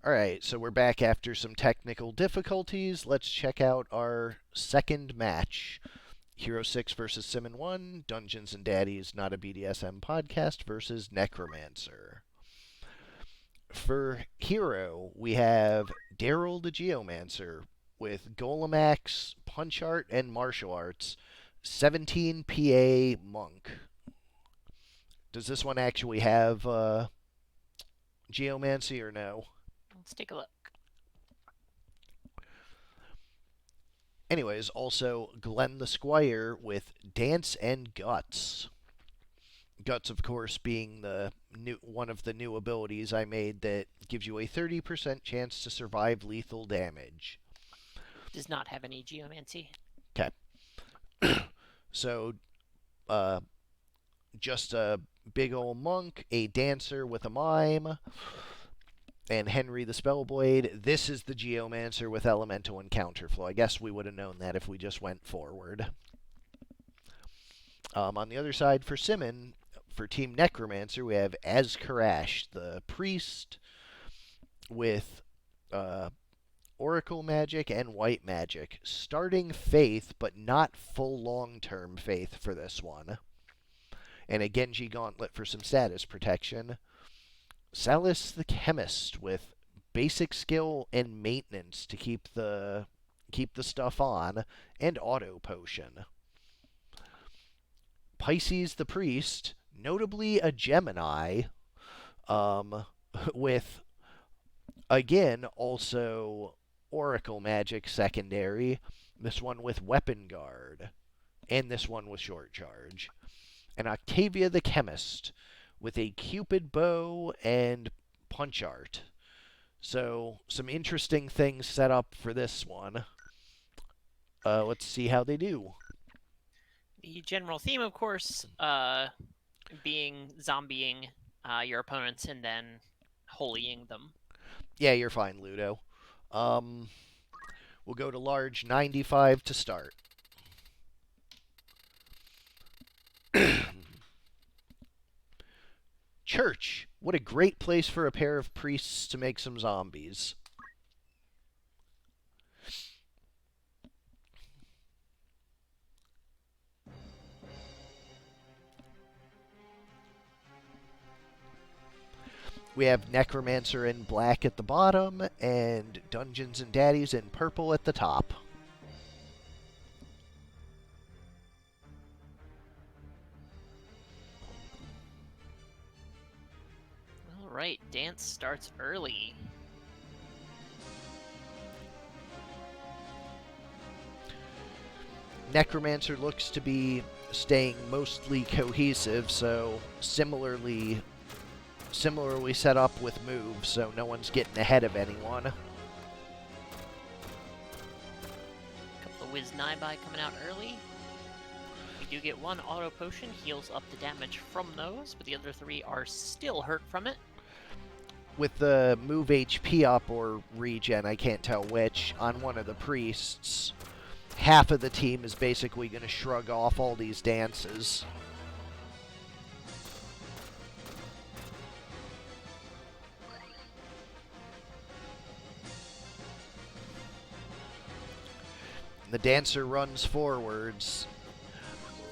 Alright, so we're back after some technical difficulties. Let's check out our second match. Hero 6 versus Simmon 1, Dungeons and Daddies Not a BDSM Podcast versus Necromancer. For Hero, we have Daryl the Geomancer with Golemax, Punch Art, and Martial Arts, 17 PA Monk. Does this one actually have Geomancy or no? Let's take a look. Anyways, also Glenn the Squire with Dance and Guts. Guts, of course, being one of the new abilities I made that gives you a 30% chance to survive lethal damage. Does not have any geomancy. Okay. So, just a big ol' monk, a dancer with a mime, and Henry the Spellblade. This is the Geomancer with Elemental and Counterflow. I guess we would have known that if we just went forward. On the other side, for Simmon, for Team Necromancer, we have Azkarash, the priest, with Oracle Magic and White Magic. Starting Faith, but not full long-term Faith for this one. And a Genji Gauntlet for some status protection. Salis the Chemist with basic skill and maintenance to keep the stuff on, and Auto Potion. Pisces the Priest, notably a Gemini, with, again, also Oracle Magic secondary, this one with Weapon Guard, and this one with Short Charge. And Octavia the Chemist, with a Cupid bow and Punch Art. So, some interesting things set up for this one. Let's see how they do. The general theme, of course, being zombieing your opponents and then holying them. Yeah, you're fine, Ludo. We'll go to large 95 to start. Church. What a great place for a pair of priests to make some zombies. We have Necromancer in black at the bottom and Dungeons and Daddies in purple at the top. All right, dance starts early. Necromancer looks to be staying mostly cohesive, so similarly set up with moves, so no one's getting ahead of anyone. A couple of Whiz Naibai coming out early. You do get one auto potion, heals up the damage from those, but the other three are still hurt from it. With the move HP up or regen, I can't tell which, on one of the priests, half of the team is basically going to shrug off all these dances. The dancer runs forwards,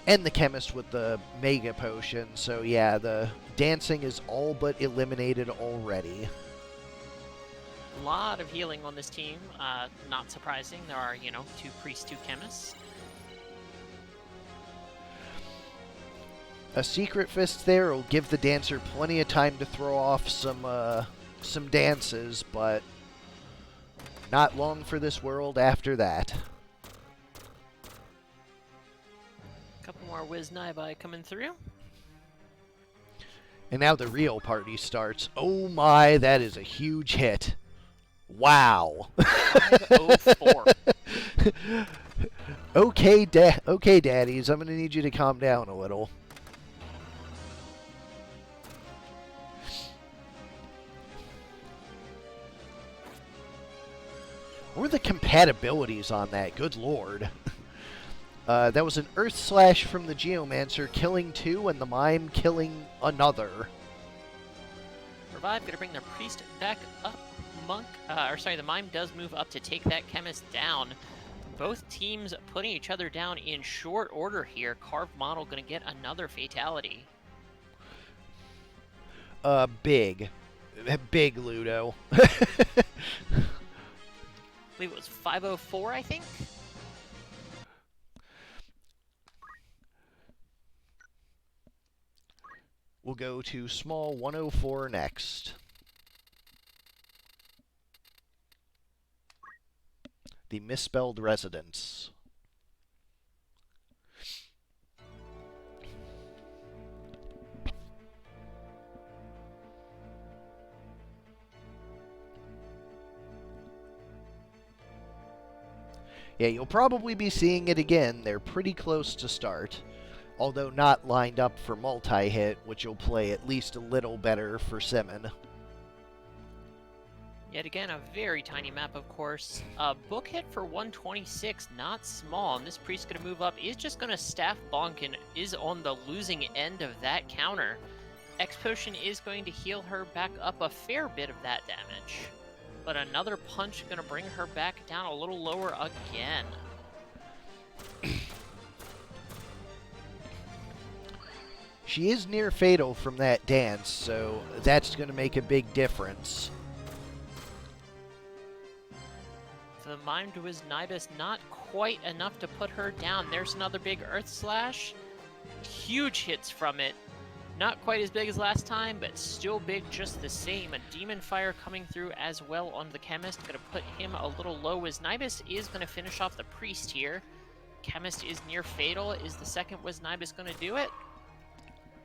and the chemist with the mega potion. So yeah, the dancing is all but eliminated already. A lot of healing on this team. Not surprising. There are, 2 priests, 2 chemists. A secret fist there will give the dancer plenty of time to throw off some dances, but not long for this world after that. Couple more Whiz Naibai coming through. And now the real party starts. Oh my, that is a huge hit. Wow. 504. Okay, daddies, I'm going to need you to calm down a little. What were the compatibilities on that? Good lord. That was an Earth Slash from the Geomancer, killing 2, and the Mime killing another. Revive, gonna bring their priest back up the mime does move up to take that chemist down. Both teams putting each other down in short order here. Carved Model going to get another fatality. Big Ludo. I believe it was 504, I think. We'll go to small 104 next. The Misspelled Residence. Yeah, you'll probably be seeing it again. They're pretty close to start, although not lined up for multi-hit, which will play at least a little better for Simmon. Yet again, a very tiny map, of course. Book hit for 126, not small, and this priest going to move up, is just going to staff bonk and is on the losing end of that counter. X Potion is going to heal her back up a fair bit of that damage. But another punch going to bring her back down a little lower again. She is near fatal from that dance, so that's going to make a big difference. For the Mime to his Nibus, not quite enough to put her down. There's another big Earth Slash. Huge hits from it. Not quite as big as last time, but still big just the same. A Demon Fire coming through as well on the Chemist. Going to put him a little low as Nibus is going to finish off the Priest here. Chemist is near fatal. Is the second Wiz Nibus going to do it?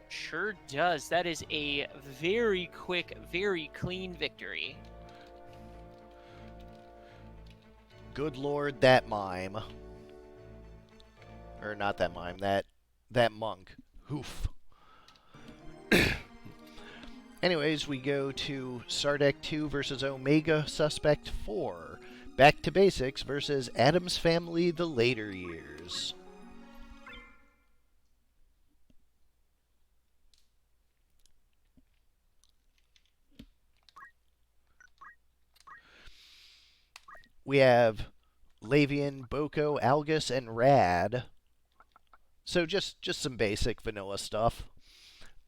Sure does. That is a very quick, very clean victory. Good lord, that mime. Or not that mime, that monk. Hoof. Anyways, we go to Sardek 2 versus Omega Suspect 4. Back to Basics versus Addams Family the Later Years. We have Lavian, Boko, Algus, and Rad. So just some basic vanilla stuff.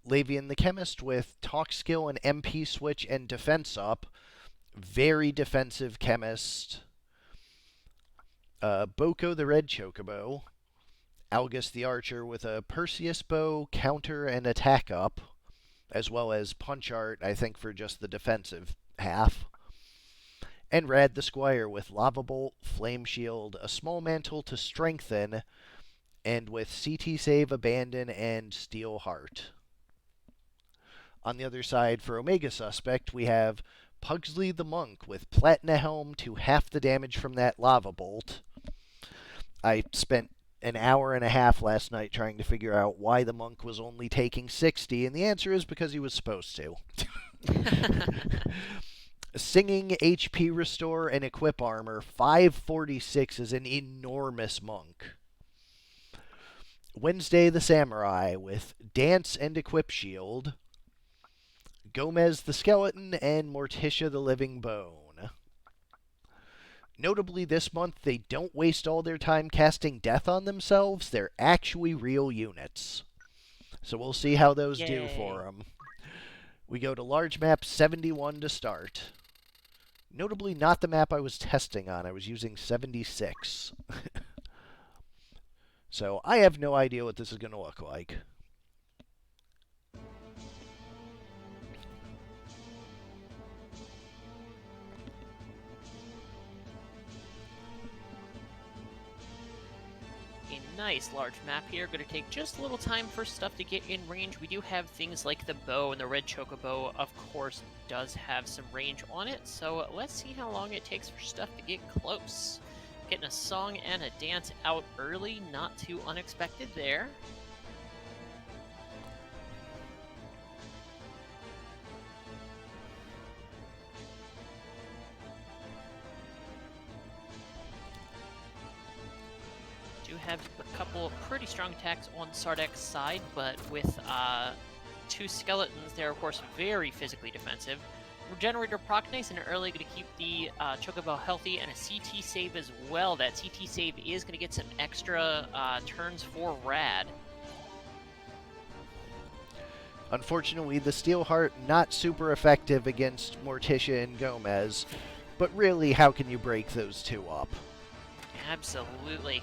Lavian the Chemist with Talk Skill and MP Switch and Defense Up. Very defensive Chemist. Boko the Red Chocobo. Algus the Archer with a Perseus Bow, Counter, and Attack Up. As well as Punch Art, I think, for just the defensive half. And Rad the Squire with Lava Bolt, Flame Shield, a Small Mantle to Strengthen, and with CT Save, Abandon, and Steel Heart. On the other side, for Omega Suspect, we have Pugsley the Monk with Platina Helm to half the damage from that Lava Bolt. I spent an hour and a half last night trying to figure out why the Monk was only taking 60, and the answer is because he was supposed to. Singing, HP Restore, and Equip Armor, 546 is an enormous Monk. Wednesday the Samurai with Dance and Equip Shield. Gomez the Skeleton, and Morticia the Living Bone. Notably this month, they don't waste all their time casting death on themselves. They're actually real units. So we'll see how those do for them. We go to large map 71 to start. Notably not the map I was testing on. I was using 76. So I have no idea what this is going to look like. Nice large map here. Going to take just a little time for stuff to get in range. We do have things like the bow, and the red chocobo, of course, does have some range on it. So let's see how long it takes for stuff to get close. Getting a song and a dance out early, not too unexpected there. Have a couple of pretty strong attacks on Sardek's side, but with 2 skeletons. They're, of course, very physically defensive. Regenerator Procnase and early going to keep the Chocobo healthy, and a CT save as well. That CT save is going to get some extra turns for Rad. Unfortunately, the Steelheart not super effective against Morticia and Gomez, but really, how can you break those two up? Absolutely.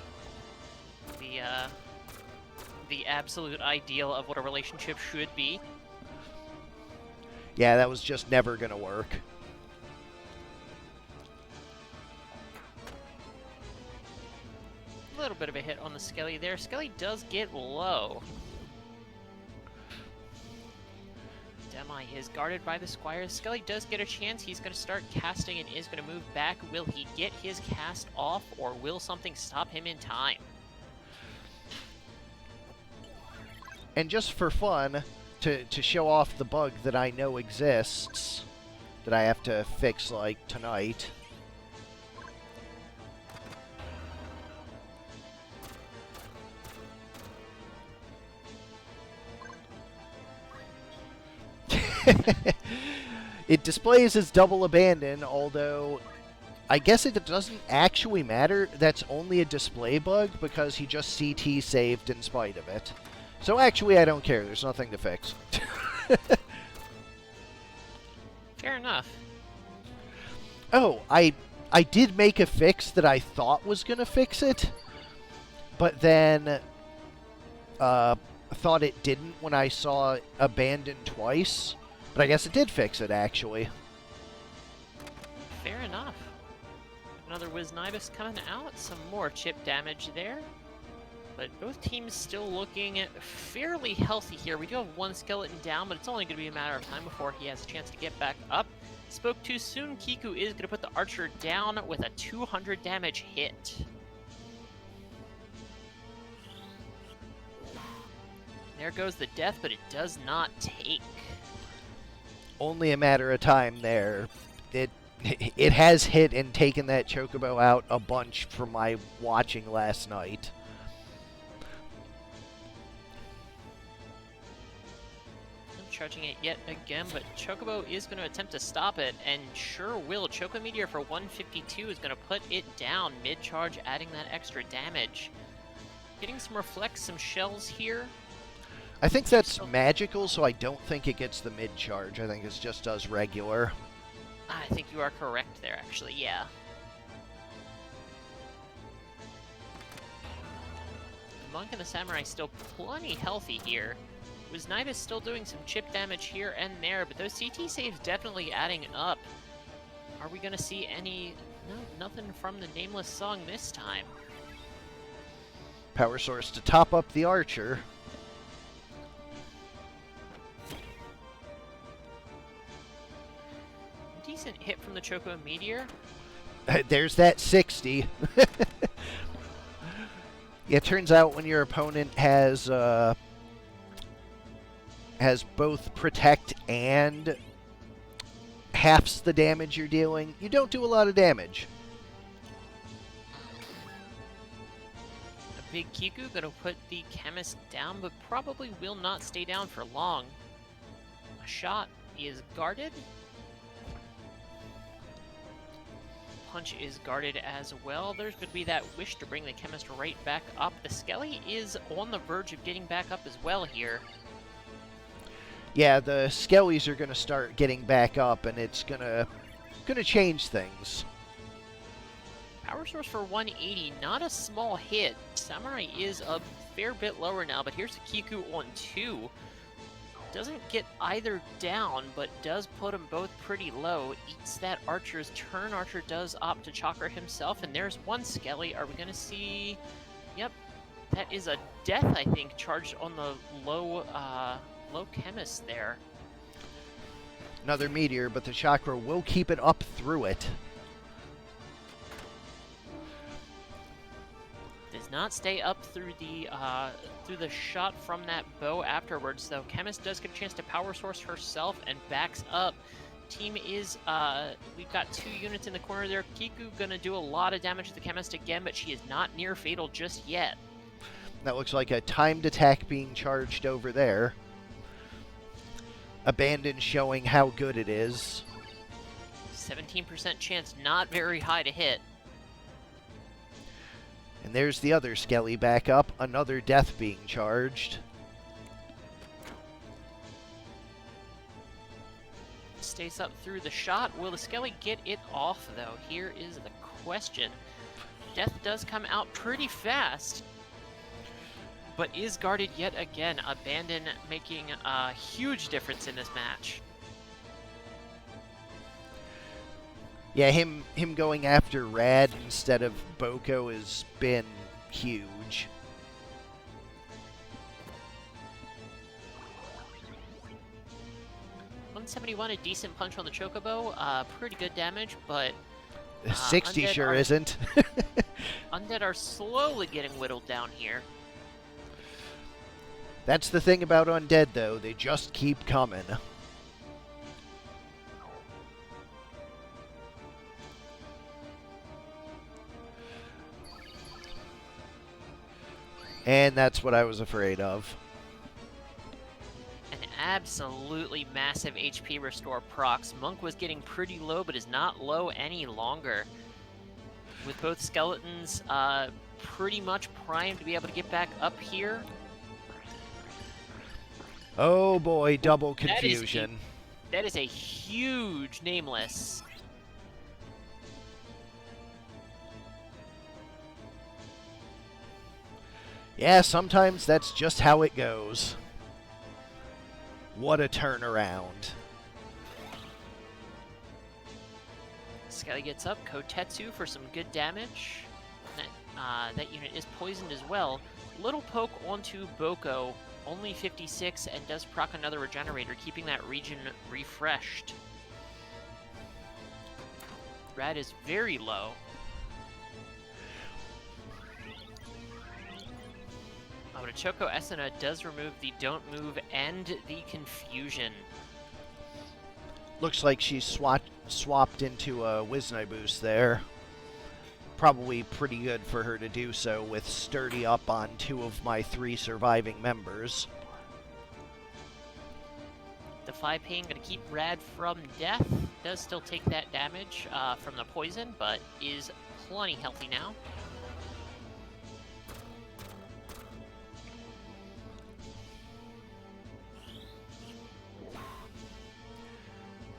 The absolute ideal of what a relationship should be. Yeah, that was just never going to work. A little bit of a hit on the Skelly there. Skelly does get low. Demi is guarded by the Squire. Skelly does get a chance. He's going to start casting and is going to move back. Will he get his cast off, or will something stop him in time? And just for fun, to show off the bug that I know exists, that I have to fix, like, tonight. It displays as double abandon, although I guess it doesn't actually matter. That's only a display bug because he just CT saved in spite of it. So actually, I don't care. There's nothing to fix. Fair enough. Oh, I did make a fix that I thought was going to fix it, but then thought it didn't when I saw abandon twice. But I guess it did fix it, actually. Fair enough. Another Wiznibus coming out. Some more chip damage there. But both teams still looking fairly healthy here. We do have one skeleton down, but it's only going to be a matter of time before he has a chance to get back up. Spoke too soon. Kiku is going to put the archer down with a 200 damage hit. There goes the death, but it does not take. Only a matter of time there. It has hit and taken that Chocobo out a bunch from my watching last night. Charging it yet again, but Chocobo is going to attempt to stop it, and sure will. Choco Meteor for 152 is going to put it down mid-charge, adding that extra damage. Getting some reflects, some shells here. I think that's magical, so I don't think it gets the mid-charge. I think it just does regular. I think you are correct there, actually, yeah. The Monk and the Samurai still plenty healthy here. Wiznibus still doing some chip damage here and there, but those CT saves definitely adding up. Are we going to see any... No, nothing from the Nameless Song this time. Power source to top up the archer. Decent hit from the Choco Meteor. There's that 60. Yeah, it turns out when your opponent has both protect and halves the damage you're dealing, you don't do a lot of damage. A big Kiku gonna put the Chemist down, but probably will not stay down for long. A shot is guarded. Punch is guarded as well. There's going to be that wish to bring the Chemist right back up. The Skelly is on the verge of getting back up as well here. Yeah, the Skellies are going to start getting back up, and it's gonna change things. Power source for 180, not a small hit. Samurai is a fair bit lower now, but here's the Kiku on 2. Doesn't get either down, but does put them both pretty low. Eats that Archer's turn. Archer does opt to Chakra himself, and there's one Skelly. Are we going to see... Yep, that is a death, I think, charged on the low Chemist there. Another Meteor, but the Chakra will keep it up through it. Does not stay up through the shot from that bow afterwards, though. Chemist does get a chance to power source herself and backs up. Team is, we've got 2 units in the corner there. Kiku gonna do a lot of damage to the Chemist again, but she is not near fatal just yet. That looks like a timed attack being charged over there. Abandon showing how good it is. 17% chance, not very high to hit. And there's the other Skelly back up. Another death being charged. Stays up through the shot. Will the Skelly get it off, though? Here is the question. Death does come out pretty fast, but is guarded yet again. Abandon making a huge difference in this match. Yeah, him going after Rad instead of Boko has been huge. $171, a decent punch on the Chocobo. Pretty good damage, but 60 sure isn't. Undead are slowly getting whittled down here. That's the thing about Undead, though. They just keep coming. And that's what I was afraid of. An absolutely massive HP restore procs. Monk was getting pretty low, but is not low any longer. With both skeletons pretty much primed to be able to get back up here. Oh boy, double confusion. That is a huge nameless. Yeah, sometimes that's just how it goes. What a turnaround. Skelly gets up, Kotetsu for some good damage. That unit is poisoned as well. Little poke onto Boko, only 56, and does proc another regenerator, keeping that region refreshed. Rad is very low. But a Choco Esuna does remove the Don't Move and the Confusion. Looks like she's swapped into a Wisna boost there. Probably pretty good for her to do so with Sturdy up on 2 of my 3 surviving members. Defy Pain going to keep Rad from death. Does still take that damage from the poison, but is plenty healthy now.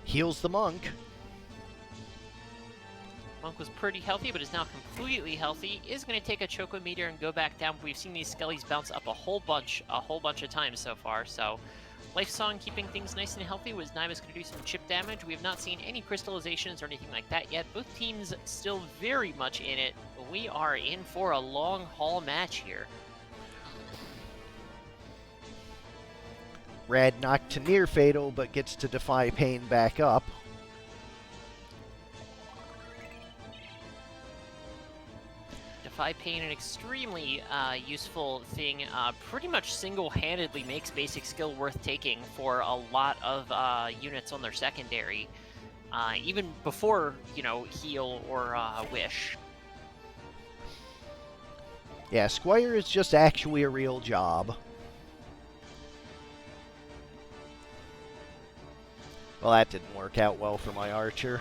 Heals the Monk. Monk was pretty healthy, but is now completely healthy. Is going to take a Choco Meteor and go back down. We've seen these Skellies bounce up a whole bunch of times so far. So, Life Song keeping things nice and healthy. Was Naima's going to do some chip damage. We have not seen any crystallizations or anything like that yet. Both teams still very much in it. We are in for a long haul match here. Rad knocked to near fatal, but gets to Defy Pain back up. Defy Pain, an extremely useful thing. Pretty much single-handedly makes basic skill worth taking for a lot of units on their secondary. Even before, heal or wish. Yeah, Squire is just actually a real job. Well, that didn't work out well for my Archer.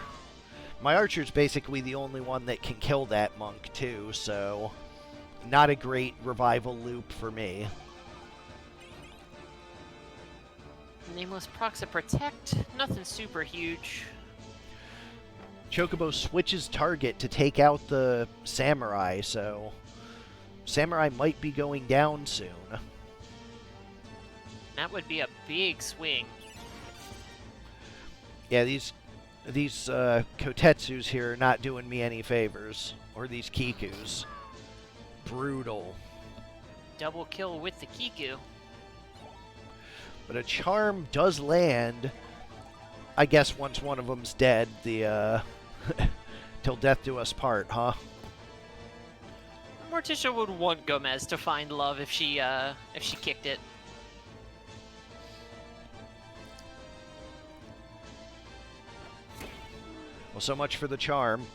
My Archer's basically the only one that can kill that Monk, too, so not a great revival loop for me. Nameless procs a protect, nothing super huge. Chocobo switches target to take out the Samurai, so Samurai might be going down soon. That would be a big swing. Yeah, these Kotetsus here are not doing me any favors. Or these Kikus. Brutal. Double kill with the Kiku. But a charm does land. I guess once one of them's dead, the till death do us part, huh? Morticia would want Gomez to find love if she kicked it. Well, so much for the charm.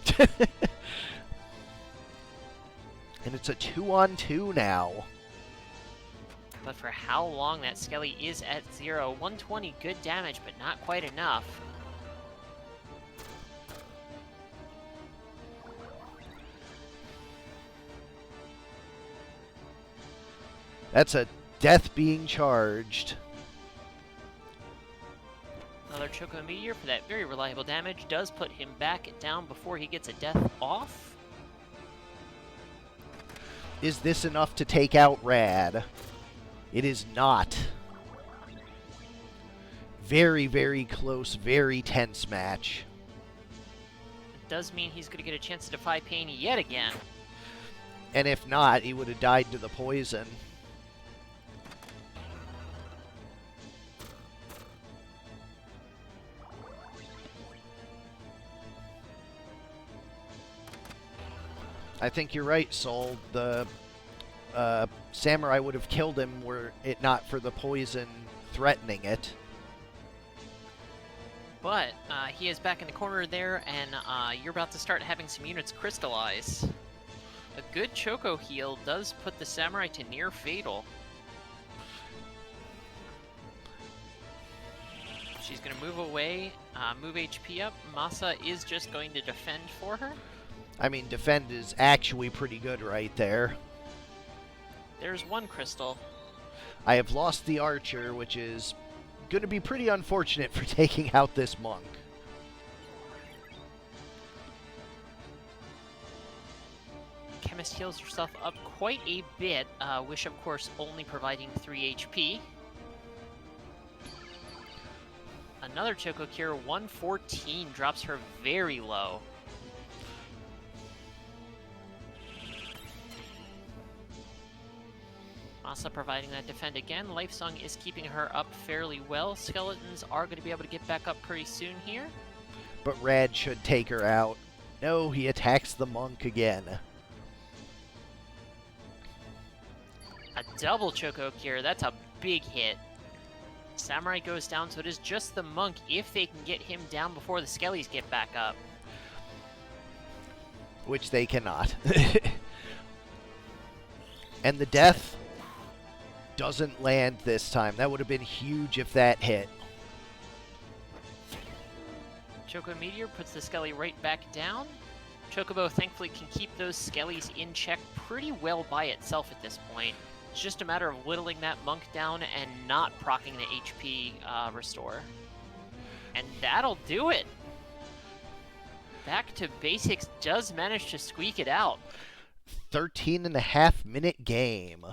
And it's a 2-on-2 now. But for how long that Skelly is at 0, 120, good damage, but not quite enough. That's a death being charged. Another Choco Meteor for that very reliable damage does put him back down before he gets a death off. Is this enough to take out Rad? It is not. Very, very close, very tense match. It does mean he's going to get a chance to defy pain yet again. And if not, he would have died to the poison. I think you're right, Soul. The Samurai would have killed him were it not for the poison threatening it. But he is back in the corner there, and you're about to start having some units crystallize. A good Choco heal does put the Samurai to near fatal. She's going to move away, move HP up. Masa is just going to defend for her. I mean, defend is actually pretty good right there. There's one crystal. I have lost the archer, which is going to be pretty unfortunate for taking out this monk. Chemist heals herself up quite a bit, Wish, of course, only providing 3 HP. Another Choco Cure, 114, drops her very low. Masa providing that defend again. Life Song is keeping her up fairly well. Skeletons are going to be able to get back up pretty soon here. But Rad should take her out. No, he attacks the monk again. A double Choco Cure, that's a big hit. Samurai goes down, so it is just the monk if they can get him down before the Skellies get back up. Which they cannot. And the death doesn't land this time. That would have been huge if that hit. Choco Meteor puts the Skelly right back down. Chocobo thankfully can keep those Skellies in check pretty well by itself at this point. It's just a matter of whittling that monk down and not proccing the HP restore. And that'll do it. Back to basics does manage to squeak it out. 13.5-minute game.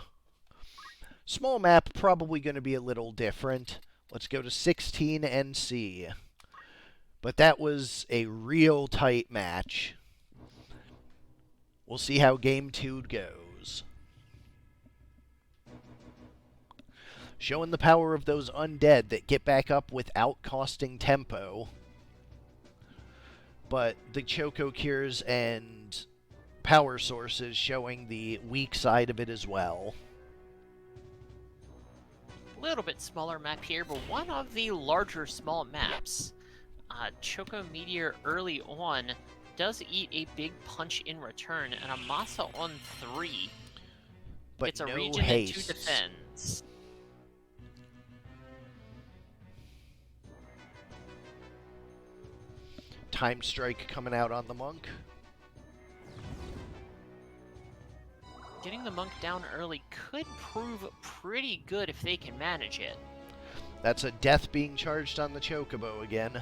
Small map, probably going to be a little different. Let's go to 16 NC. But that was a real tight match. We'll see how game 2 goes. Showing the power of those undead that get back up without costing tempo. But the Choco Cures and power sources showing the weak side of it as well. A little bit smaller map here, but one of the larger small maps. Choco Meteor early on does eat a big punch in return, and a Masa on 3. But it's a no region haste. that 2 defends. Time strike coming out on the monk. Getting the monk down early could prove pretty good if they can manage it. That's a death being charged on the Chocobo again.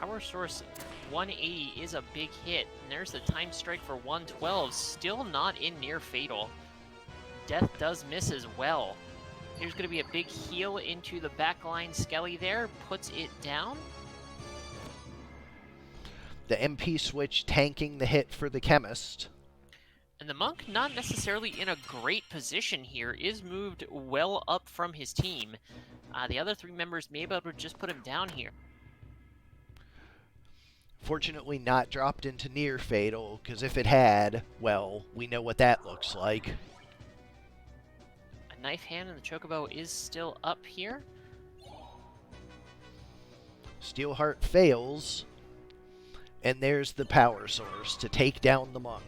Power source 180 is a big hit, and there's the time strike for 112, still not in near fatal. Death does miss as well. Here's going to be a big heal into the backline Skelly there, puts it down. The MP switch tanking the hit for the chemist. And the monk, not necessarily in a great position here, is moved well up from his team. The other 3 members may be able to just put him down here. Fortunately not dropped into near fatal, because if it had, well, we know what that looks like. A knife hand and the Chocobo is still up here. Steelheart fails. And there's the power source to take down the monk.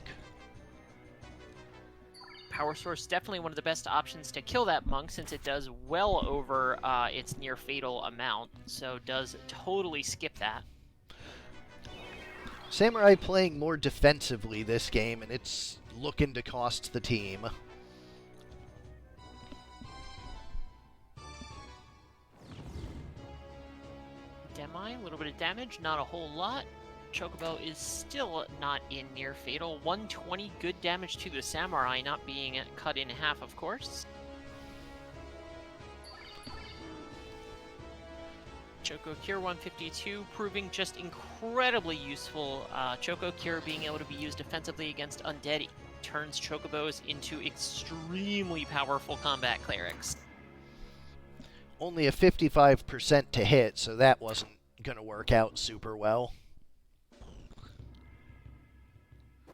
Power Source definitely one of the best options to kill that monk, since it does well over its near fatal amount, so does totally skip that. Samurai playing more defensively this game, and it's looking to cost the team. Demi, a little bit of damage, not a whole lot. Chocobo is still not in near fatal. 120 good damage to the Samurai, not being cut in half, of course. Choco Cure 152 proving just incredibly useful. Choco Cure being able to be used defensively against undead turns Chocobos into extremely powerful combat clerics. Only a 55% to hit, so that wasn't going to work out super well.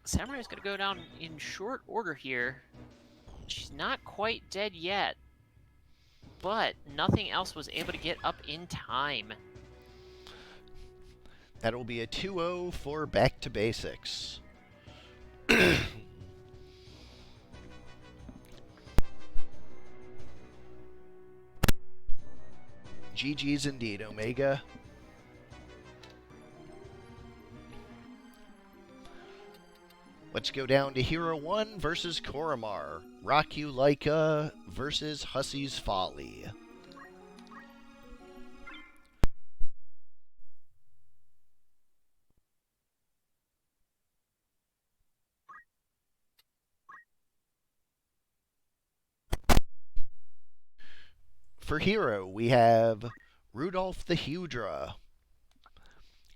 Samurai's going to go down in short order here. She's not quite dead yet, but nothing else was able to get up in time. That'll be a 2-0 for Back to Basics. GG's indeed, Omega. Let's go down to Hero 1 versus Korremar. Rock You Laika versus Hussey's Folly. For Hero, we have Rudolph the Hudra,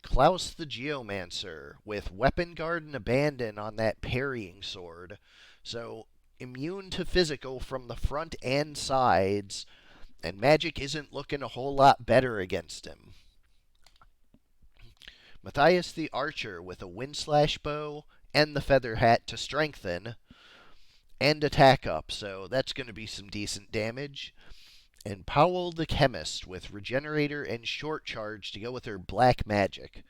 Klaus the Geomancer, with Weapon Guard and Abandon on that parrying sword. So, immune to physical from the front and sides, and magic isn't looking a whole lot better against him. Matthias the Archer with a Windslash bow and the Feather Hat to strengthen, and attack up, so that's going to be some decent damage. And Powell the Chemist with Regenerator and Short Charge to go with her Black Magic.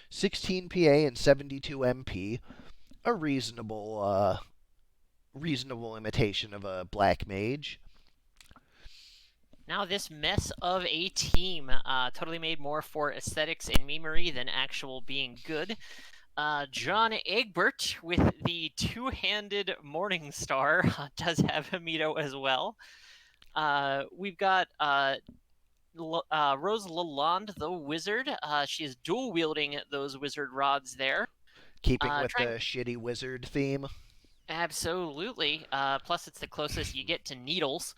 16 PA and 72 MP. A reasonable imitation of a Black Mage. Now this mess of a team totally made more for aesthetics and memery than actual being good. John Egbert with the two-handed Morning Star does have Hamito as well. We've got Rose Lalonde, the wizard. She is dual-wielding those wizard rods there. Keeping with the shitty wizard theme. Absolutely. Plus, it's the closest you get to needles.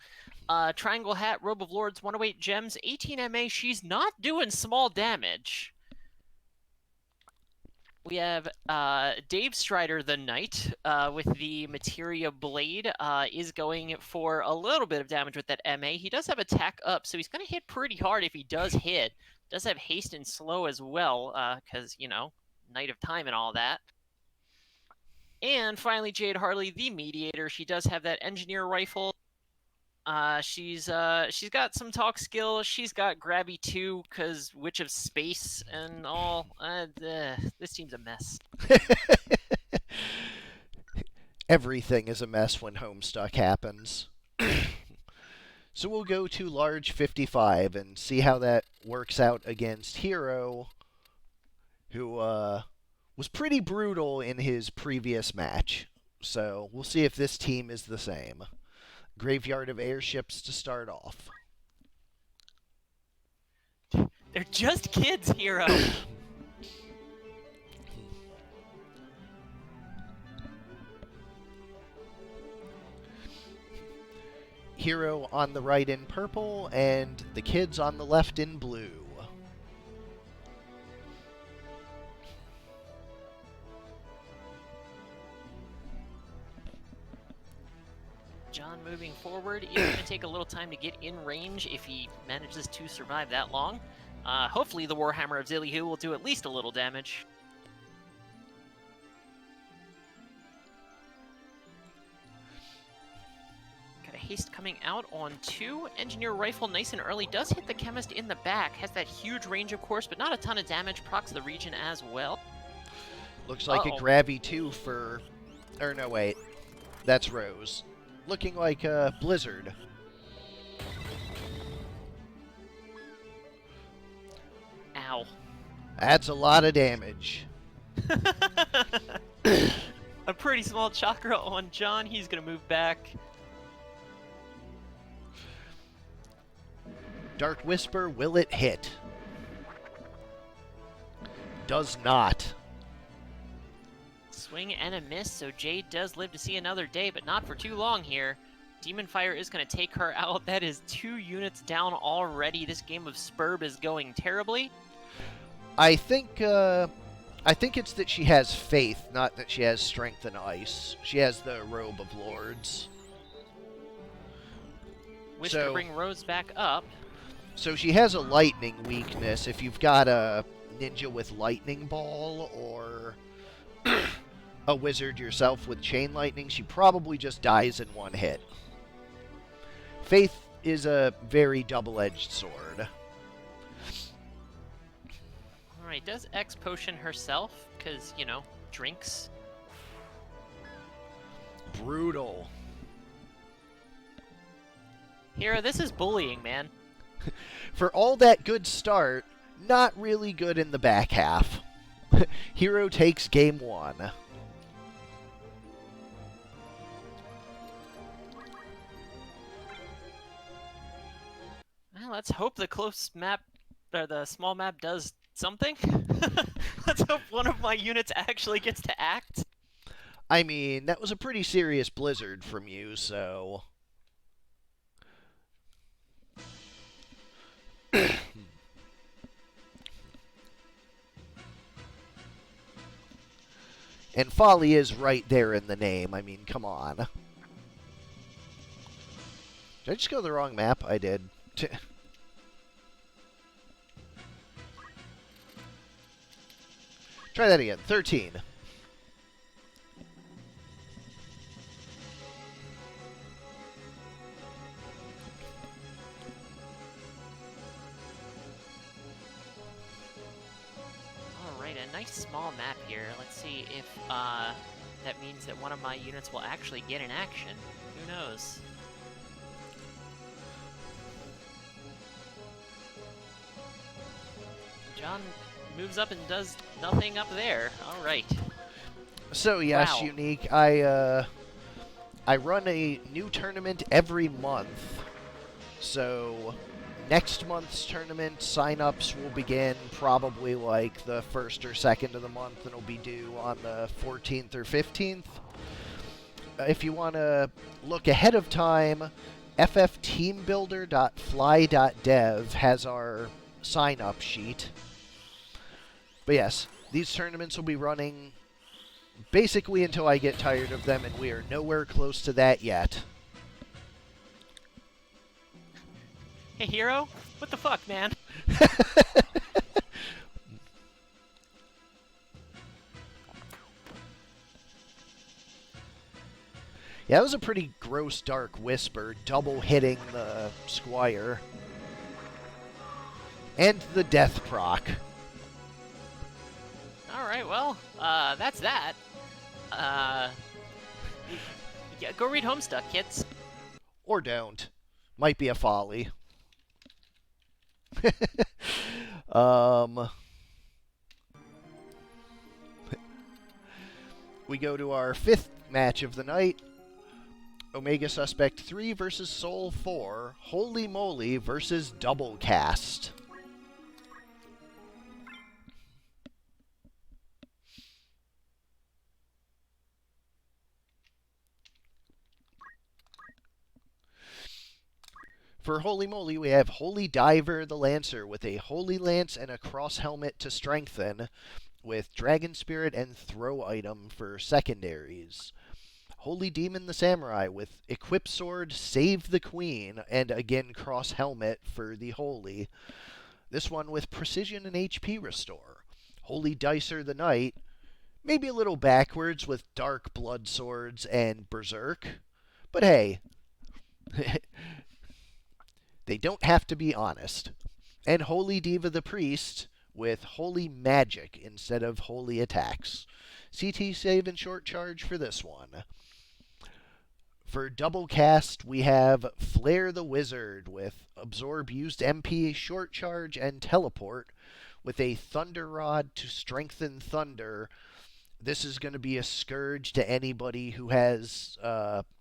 Triangle Hat, Robe of Lords, 108 gems, 18 MA. She's not doing small damage. We have Dave Strider the Knight with the Materia Blade is going for a little bit of damage with that MA. He does have attack up, so he's going to hit pretty hard if he does hit. Does have haste and slow as well, because, you know, Knight of Time and all that. And finally, Jade Harley, the Mediator. She does have that Engineer Rifle. She's got some talk skill. She's got Grabby too, cause Witch of Space and all. This team's a mess. Everything is a mess when Homestuck happens. So we'll go to large 55 and see how that works out against Hero, who was pretty brutal in his previous match. So we'll see if this team is the same. Graveyard of Airships to start off. They're just kids, Hero. Hero on the right in purple, and the kids on the left in blue. John moving forward is going to take a little time to get in range if he manages to survive that long. Hopefully the Warhammer of Zillihu will do at least a little damage. Got a haste coming out on 2. Engineer Rifle nice and early. Does hit the Chemist in the back. Has that huge range, of course, but not a ton of damage. Procs the region as well. Looks like a Uh-oh. Gravy 2 for... Or no, wait. That's Rose. Looking like a Blizzard. Ow. That's a lot of damage. A pretty small chakra on John. He's going to move back. Dark Whisper, will it hit? Does not. Swing and a miss, so Jade does live to see another day, but not for too long here. Demon Fire is going to take her out. That is 2 units down already. This game of Spurb is going terribly. I think it's that she has faith, not that she has strength and ice. She has the Robe of Lords. Wish to bring Rose back up. So she has a lightning weakness. If you've got a ninja with lightning ball or a wizard yourself with chain lightning, she probably just dies in one hit. Faith is a very double-edged sword. Alright, does X potion herself? Because, you know, drinks. Brutal. Hero, this is bullying, man. For all that good start, not really good in the back half. Hero takes game 1. Well, let's hope the close map, or the small map does something. Let's hope one of my units actually gets to act. I mean, that was a pretty serious blizzard from you, so... And folly is right there in the name. I mean, come on. Did I just go the wrong map? I did. Try that again. 13. Alright, a nice small map here. Let's see if that means that one of my units will actually get in action. Who knows? John moves up and does nothing up there. Alright. So yes, Wow. Unique. I run a new tournament every month. So next month's tournament sign-ups will begin probably like the 1st or 2nd of the month, and it'll be due on the 14th or 15th. If you want to look ahead of time, ffteambuilder.fly.dev has our sign-up sheet. But yes, these tournaments will be running basically until I get tired of them, and we are nowhere close to that yet. Hey, Hero? What the fuck, man? Yeah, that was a pretty gross Dark Whisper, double hitting the Squire. And the Death proc. Alright, well, that's that. Yeah, go read Homestuck, kids. Or don't. Might be a folly. We go to our 5th match of the night. Omega Suspect 3 versus Soul 4. Holy Moly versus Double Cast. For Holy Moly, we have Holy Diver the Lancer with a Holy Lance and a Cross Helmet to strengthen, with Dragon Spirit and Throw item for secondaries. Holy Demon the Samurai with Equip Sword, Save the Queen, and again Cross Helmet for the Holy. This one with Precision and HP Restore. Holy Dicer the Knight, maybe a little backwards with Dark Blood Swords and Berserk, but hey, they don't have to be honest. And Holy Diva the Priest with Holy Magic instead of Holy Attacks. CT save and short charge for this one. For double cast, we have Flare the Wizard with Absorb Used MP, Short Charge, and Teleport with a Thunder Rod to strengthen Thunder. This is going to be a scourge to anybody who has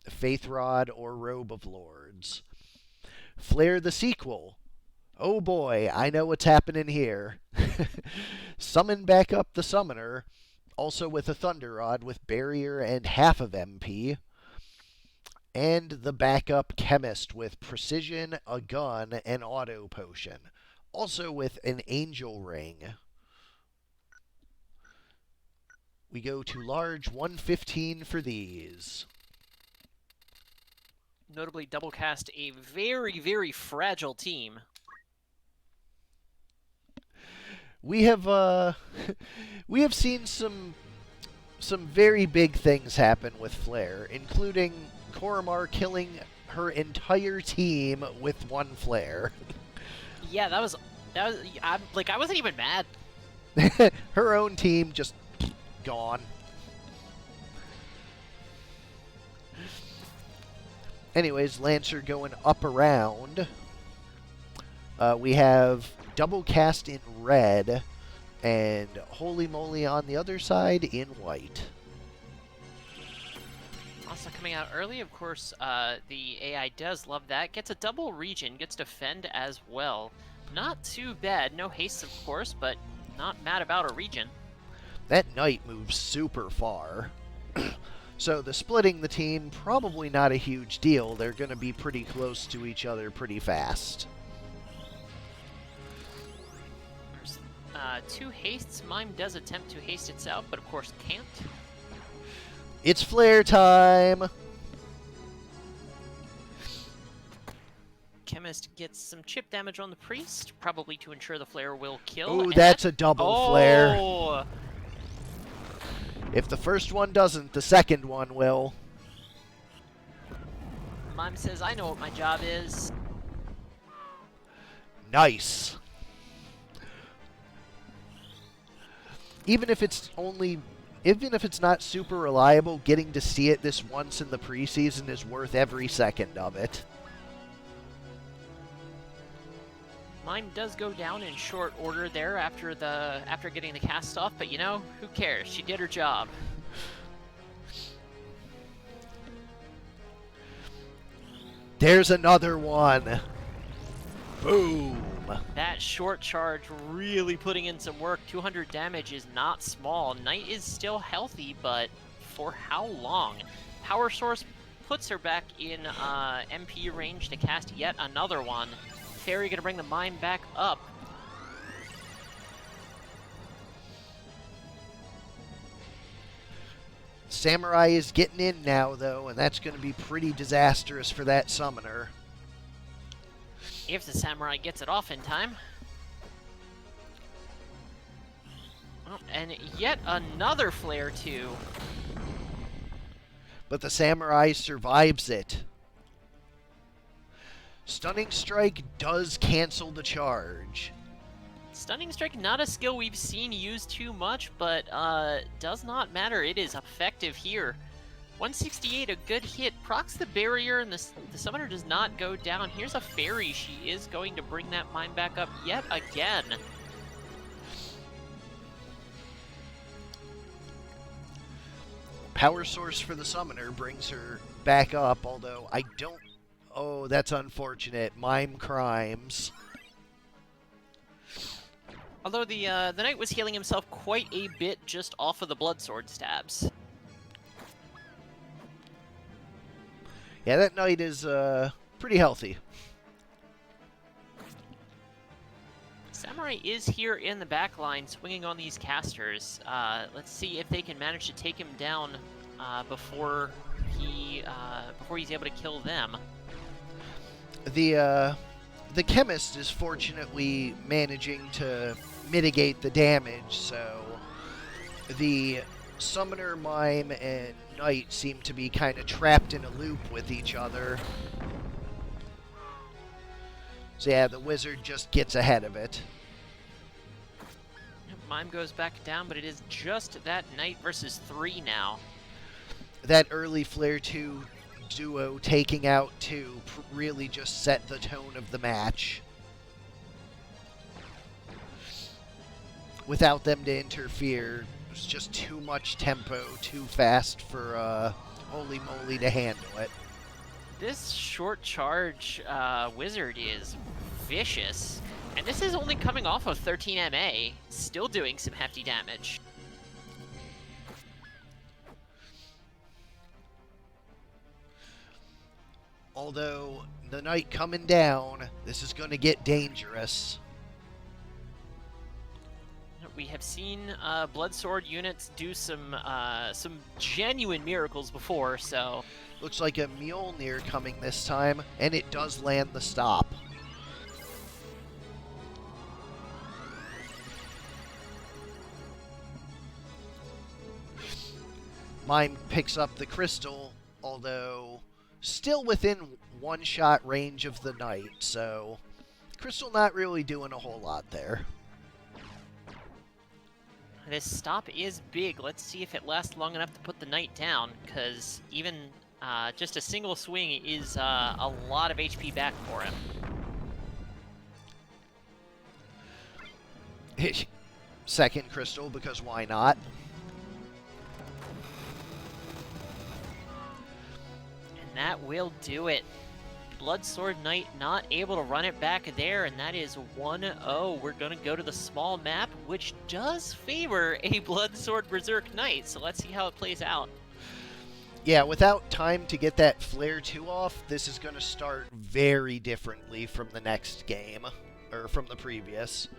Faith Rod or Robe of Lords. Flare the Sequel. Oh boy, I know what's happening here. Summon back up the Summoner, also with a Thunder Rod with Barrier and half of MP. And the backup Chemist with Precision, a gun, and Auto Potion. Also with an Angel Ring. We go to large 115 for these. Notably double cast a very, very fragile team. We have seen some very big things happen with Flare, including Korremar killing her entire team with one Flare. Yeah, that was I wasn't even mad. Her own team just gone. Anyways, Lancer going up around. We have double cast in red and Holy Moly on the other side in white. Also coming out early, of course, the AI does love that. Gets a double regen, gets defend as well. Not too bad. No haste, of course, but not mad about a regen. That knight moves super far. So the splitting the team, probably not a huge deal. They're going to be pretty close to each other pretty fast. There's 2 hastes. Mime does attempt to haste itself, but of course can't. It's Flare time! Chemist gets some chip damage on the Priest, probably to ensure the Flare will kill. Oh, that's a double Flare. Oh! If the first one doesn't, the second one will. Mime says, I know what my job is. Nice. Even if it's not super reliable, getting to see it this once in the preseason is worth every second of it. Mime does go down in short order there after getting the cast off, but you know, who cares? She did her job. There's another one. Boom. That short charge really putting in some work. 200 damage is not small. Knight is still healthy, but for how long? Power Source puts her back in MP range to cast yet another one. Fairy gonna bring the Mime back up. Samurai is getting in now, though, and that's going to be pretty disastrous for that summoner. If the Samurai gets it off in time. Oh, and yet another Flare, too. But the Samurai survives it. Stunning Strike does cancel the charge. Stunning Strike, not a skill we've seen used too much, but does not matter. It is effective here. 168, a good hit. Procs the barrier, and the summoner does not go down. Here's a Fairy. She is going to bring that Mime back up yet again. Power Source for the summoner brings her back up, although I don't... Oh, that's unfortunate. Mime crimes. Although the Knight was healing himself quite a bit just off of the Blood Sword stabs. Yeah, that Knight is pretty healthy. Samurai is here in the back line, swinging on these casters. Let's see if they can manage to take him down before he's able to kill them. The Chemist is fortunately managing to mitigate the damage, so the Summoner, Mime, and Knight seem to be kind of trapped in a loop with each other. So yeah, the Wizard just gets ahead of it. Mime goes back down, but it is just that Knight versus 3 now. That early Flare 2 duo taking out 2 really just set the tone of the match. Without them to interfere, it was just too much tempo, too fast for Holy Moly to handle it. This short charge wizard is vicious, and this is only coming off of 13 MA, still doing some hefty damage. Although the Knight coming down, this is going to get dangerous. We have seen Blood Sword units do some genuine miracles before, so... Looks like a Mjolnir coming this time, and it does land the stop. Mime picks up the crystal, although still within one-shot range of the Knight, so crystal not really doing a whole lot there. This stop is big. Let's see if it lasts long enough to put the Knight down, because even just a single swing is a lot of HP back for him. Second crystal, because why not? And that will do it. Blood Sword Knight not able to run it back there, and that is 1-0. We're going to go to the small map, which does favor a Blood Sword Berserk Knight, so let's see how it plays out. Yeah, without time to get that Flare 2 off, this is going to start very differently from the next game, or from the previous.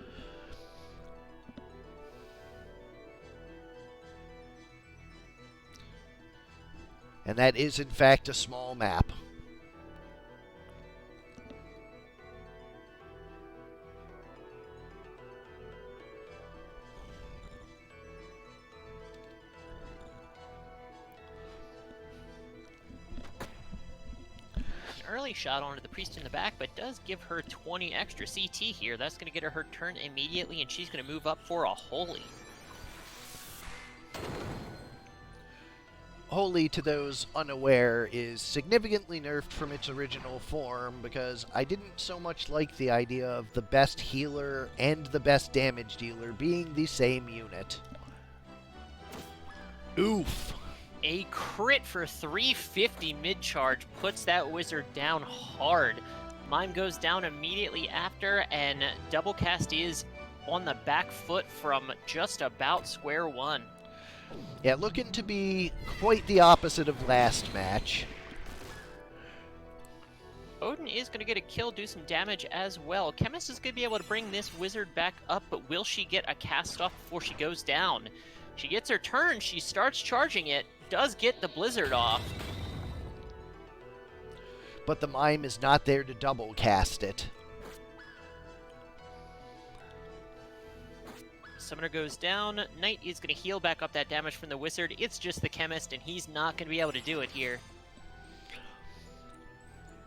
And that is, in fact, a small map. Early shot onto the priest in the back, but does give her 20 extra CT here. That's going to get her turn immediately, and she's going to move up for a Holy. Holy, to those unaware, is significantly nerfed from its original form because I didn't so much like the idea of the best healer and the best damage dealer being the same unit. Oof. A crit for 350 mid-charge puts that wizard down hard. Mime goes down immediately after, and double cast is on the back foot from just about square one. Yeah, looking to be quite the opposite of last match. Odin is going to get a kill, do some damage as well. Chemist is going to be able to bring this wizard back up, but will she get a cast off before she goes down? She gets her turn, she starts charging it, does get the blizzard off. But the Mime is not there to double cast it. Summoner goes down. Knight is going to heal back up that damage from the wizard. It's just the chemist, and he's not going to be able to do it here.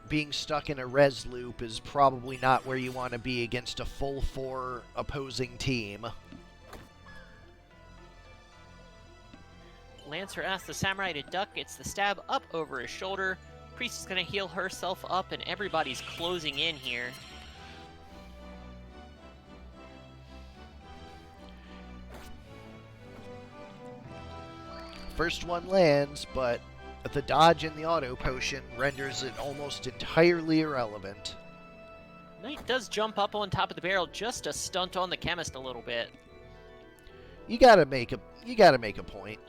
Being stuck in a res loop is probably not where you want to be against a full 4 opposing team. Lancer asks the samurai to duck. It's the stab up over his shoulder. Priest is going to heal herself up, and everybody's closing in here. First one lands, but the dodge and the auto potion renders it almost entirely irrelevant. Knight does jump up on top of the barrel just to stunt on the chemist a little bit. You gotta make a point.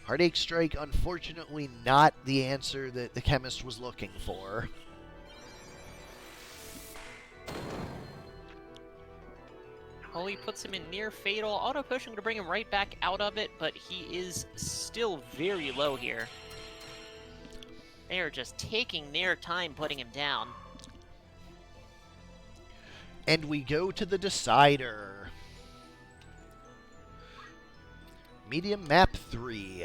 Heartache Strike, unfortunately, not the answer that the chemist was looking for. Holy puts him in near fatal. Auto potion to bring him right back out of it, but he is still very low here. They are just taking their time putting him down. And we go to the decider. Medium map 3.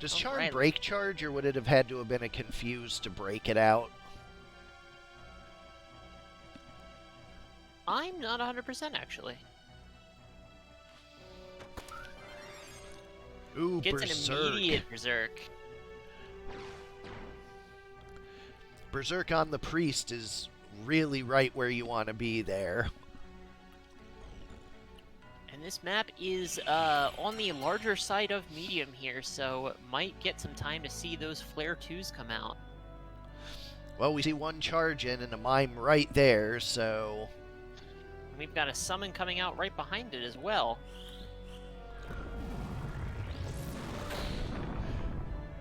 Does Charm Alright. break charge, or would it have had to have been a Confuse to break it out? I'm not 100% actually. Ooh, Gets Berserk. an immediate Berserk. Berserk on the Priest is really right where you want to be there. And this map is on the larger side of medium here, so might get some time to see those Flare 2s come out. Well, we see one charge in and a Mime right there, so... We've got a Summon coming out right behind it as well.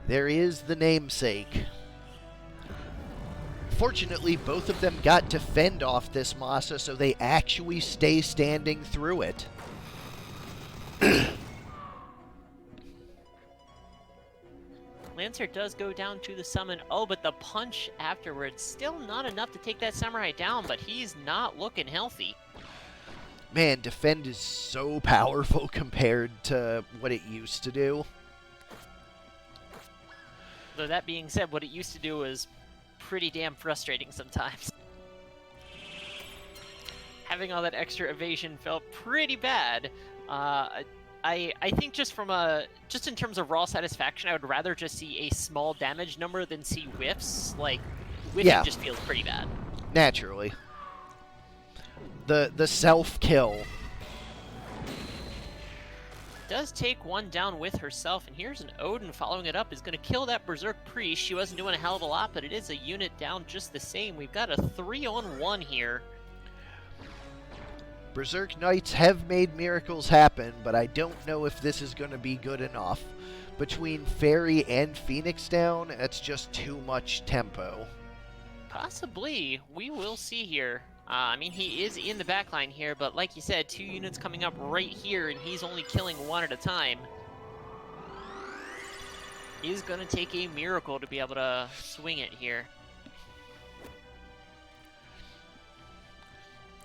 There is the namesake. Fortunately, both of them got to fend off this Masa, so they actually stay standing through it. Lancer does go down to the Summon. Oh, but the punch afterwards, still not enough to take that Samurai down, but he's not looking healthy. Man, Defend is so powerful compared to what it used to do. Though that being said, what it used to do was pretty damn frustrating sometimes. Having all that extra evasion felt pretty bad. I think just in terms of raw satisfaction, I would rather just see a small damage number than see whiffs. Like, whiffing just feels pretty bad. Naturally. The self-kill. Does take one down with herself, and here's an Odin following it up. Is going to kill that Berserk Priest. She wasn't doing a hell of a lot, but it is a unit down just the same. We've got a 3-on-1 here. Berserk Knights have made miracles happen, but I don't know if this is going to be good enough. Between Fairy and Phoenix down, that's just too much tempo. Possibly. We will see here. I mean, he is in the backline here, but like you said, 2 units coming up right here, and he's only killing 1 at a time. He's going to take a miracle to be able to swing it here.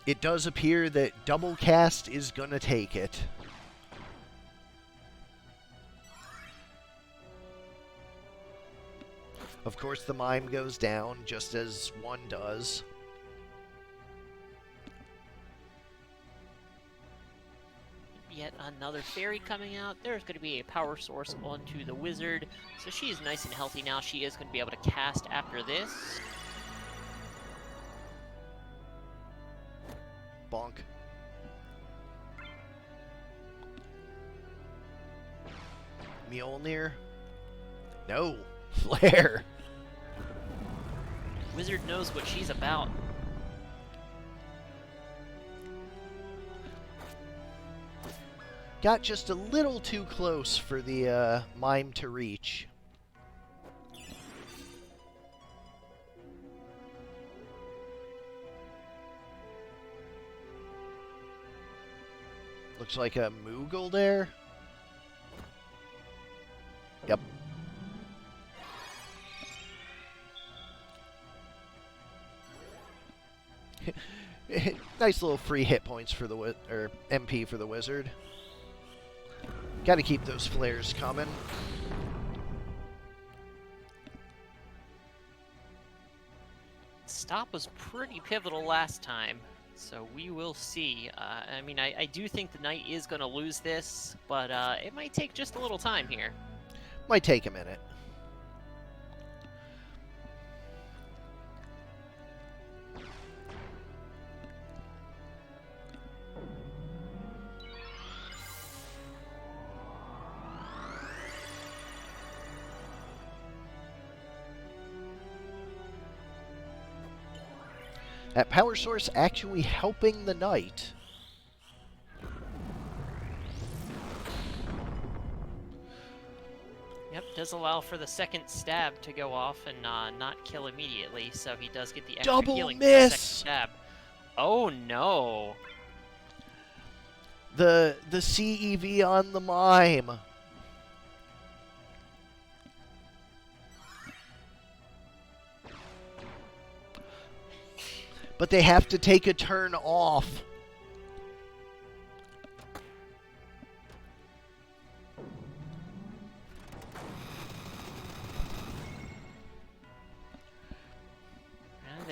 It does appear that Double Cast is going to take it. Of course, the Mime goes down, just as 1 does. Yet another Fairy coming out. There's going to be a power source onto the Wizard. So she is nice and healthy now. She is going to be able to cast after this. Bonk. Mjolnir? No. Flare. Wizard knows what she's about. Got just a little too close for the Mime to reach. Looks like a Moogle there. Yep. Nice little free hit points for the or MP for the Wizard. Got to keep those flares coming. Stop was pretty pivotal last time, so we will see. I mean, I do think the Knight is going to lose this, but it might take just a little time here. Might take a minute. That power source actually helping the Knight. Yep, does allow for the second stab to go off and not kill immediately, so he does get the extra Double healing for the miss! second stab. Oh no! The CEV on the Mime. But they have to take a turn off.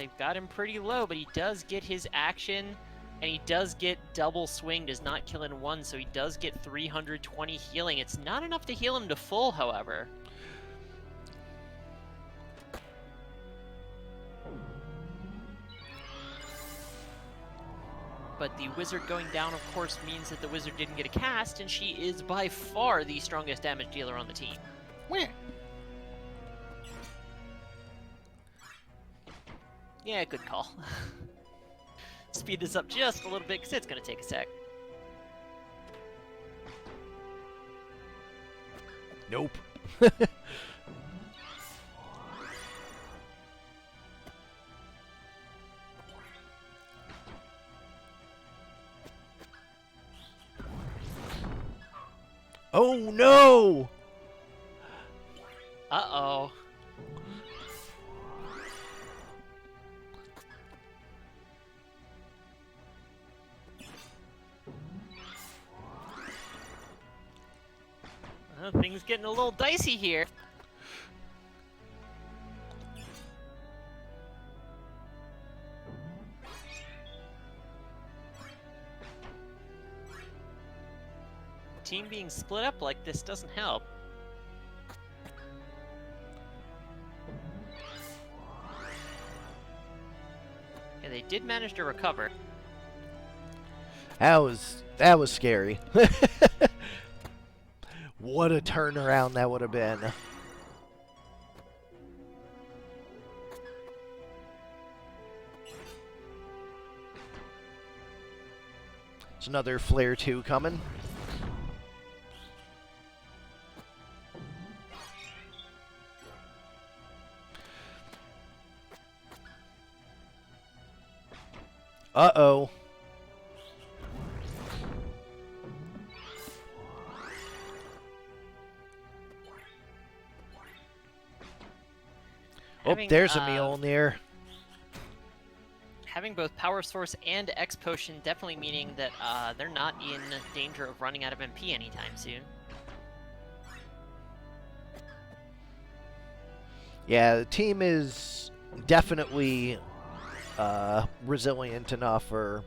they've got him pretty low, but he does get his action, and he does get double swing, does not kill in one, so he does get 320 healing. It's not enough to heal him to full, however. But the wizard going down, of course, means that the wizard didn't get a cast, and she is by far the strongest damage dealer on the team. Where? Yeah, good call. Speed this up just a little bit, because it's going to take a sec. Nope. Oh no! Uh-oh. Things getting a little dicey here. Team being split up like this doesn't help. Yeah, they did manage to recover. That was scary. What a turnaround that would have been. There's another Flare 2 coming. Uh-oh. Oh, there's a Mjolnir. Having both Power Source and X Potion definitely meaning that they're not in danger of running out of MP anytime soon. Yeah, the team is definitely resilient enough or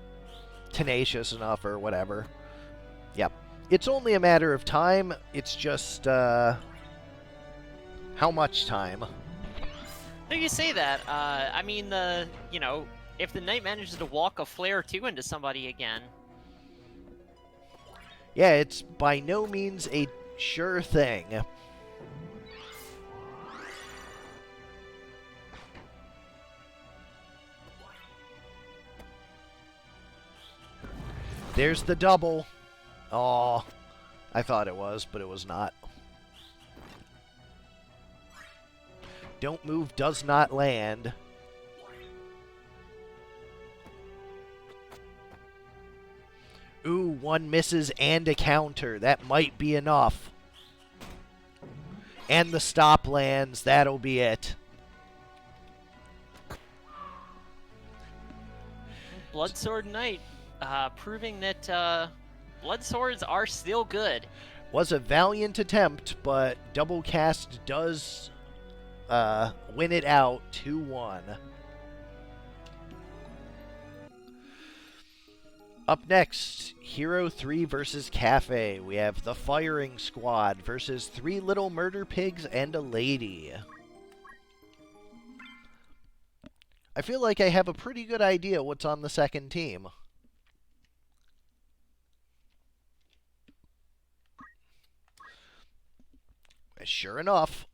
tenacious enough or whatever. Yep. It's only a matter of time. It's just how much time. No, you say that. I mean, if the knight manages to walk a Flare 2 into somebody again. Yeah, it's by no means a sure thing. There's the double. Aw, I thought it was, but it was not. Don't move does not land. Ooh, one misses and a counter. That might be enough. And the stop lands. That'll be it. Bloodsword Knight, proving that blood swords are still good. Was a valiant attempt, but double cast does win it out 2-1. Up next, Hero 3 versus Kaffe. We have the Firing Squad versus 3 Little Murder Pigs and a Lady. I feel like I have a pretty good idea what's on the second team. Sure enough.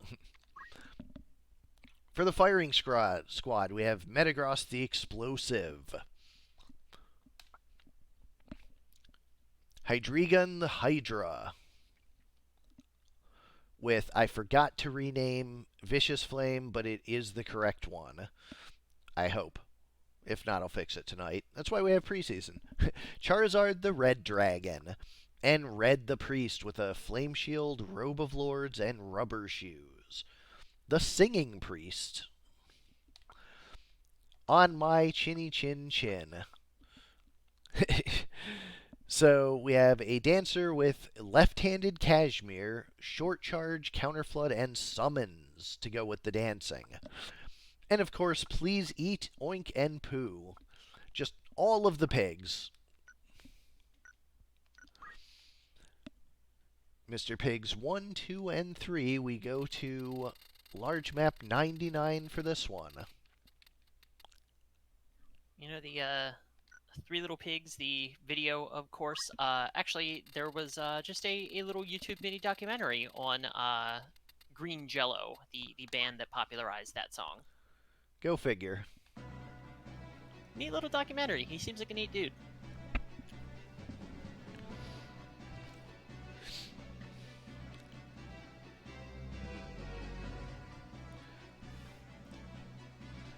For the Firing Squad, we have Metagross the Explosive, Hydreigon the Hydra, with, I forgot to rename Vicious Flame, but it is the correct one. I hope. If not, I'll fix it tonight. That's why we have Preseason. Charizard the Red Dragon, and Red the Priest with a Flame Shield, Robe of Lords, and Rubber Shoes. The Singing Priest. On my chinny chin chin. So we have a Dancer with left-handed Cashmere, Short Charge, Counterflood, and Summons to go with the dancing. And of course, please eat, oink, and poo. Just all of the pigs. Mr. Pigs 1, 2, and 3, we go to large map 99 for this one. You know, the Three Little Pigs, the video, of course. Actually, there was just a little YouTube mini documentary on Green Jello, the band that popularized that song. Go figure. Neat little documentary. He seems like a neat dude.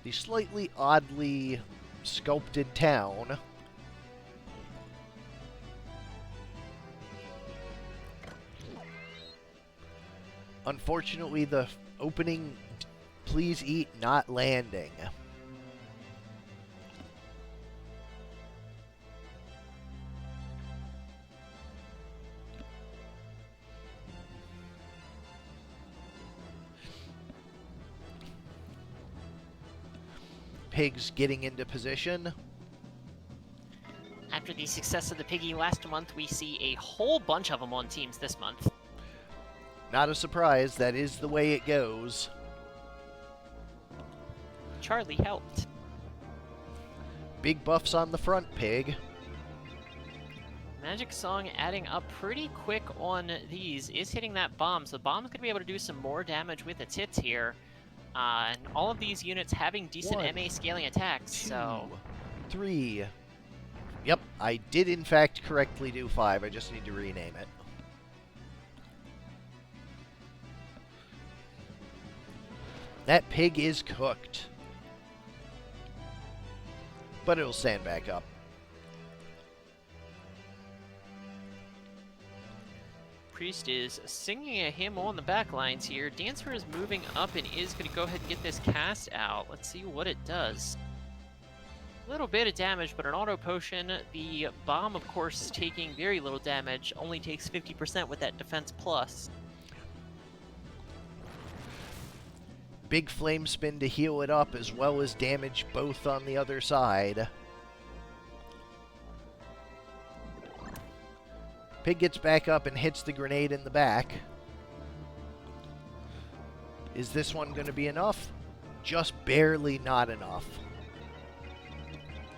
The slightly oddly sculpted town. Unfortunately, the opening please eat not landing. Pigs getting into position. After the success of the Piggy last month, we see a whole bunch of them on teams this month. Not a surprise, that is the way it goes. Charlie helped. Big buffs on the front, Pig. Magic Song adding up pretty quick on these, is hitting that bomb, so the bomb's going to be able to do some more damage with its hits here. And all of these units having decent 1, MA scaling attacks, 2, so... 3. Yep, I did in fact correctly do 5, I just need to rename it. That pig is cooked. But it'll stand back up. Priest is singing a hymn on the back lines here. Dancer is moving up and is going to go ahead and get this cast out. Let's see what it does. A little bit of damage, but an auto potion. The bomb, of course, taking very little damage. Only takes 50% with that defense plus. Big flame spin to heal it up, as well as damage both on the other side. Pig gets back up and hits the grenade in the back. Is this one going to be enough? Just barely not enough.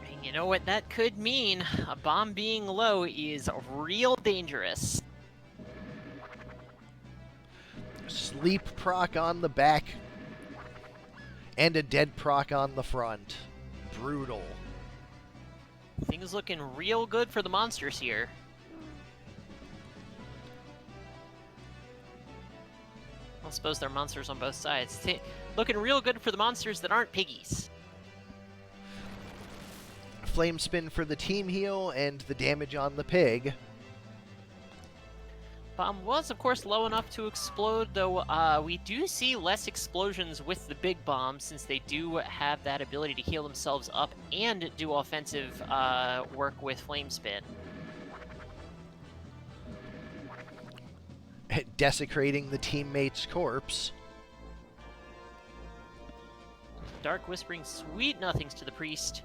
And you know what that could mean? A bomb being low is real dangerous. Sleep proc on the back. And a dead proc on the front. Brutal. Things looking real good for the monsters here. I suppose they're monsters on both sides. Looking real good for the monsters that aren't piggies. Flame spin for the team heal and the damage on the pig. Bomb was, of course, low enough to explode, though we do see less explosions with the big bomb, since they do have that ability to heal themselves up and do offensive work with flame spin. Desecrating the teammate's corpse. Dark Whispering sweet nothings to the priest.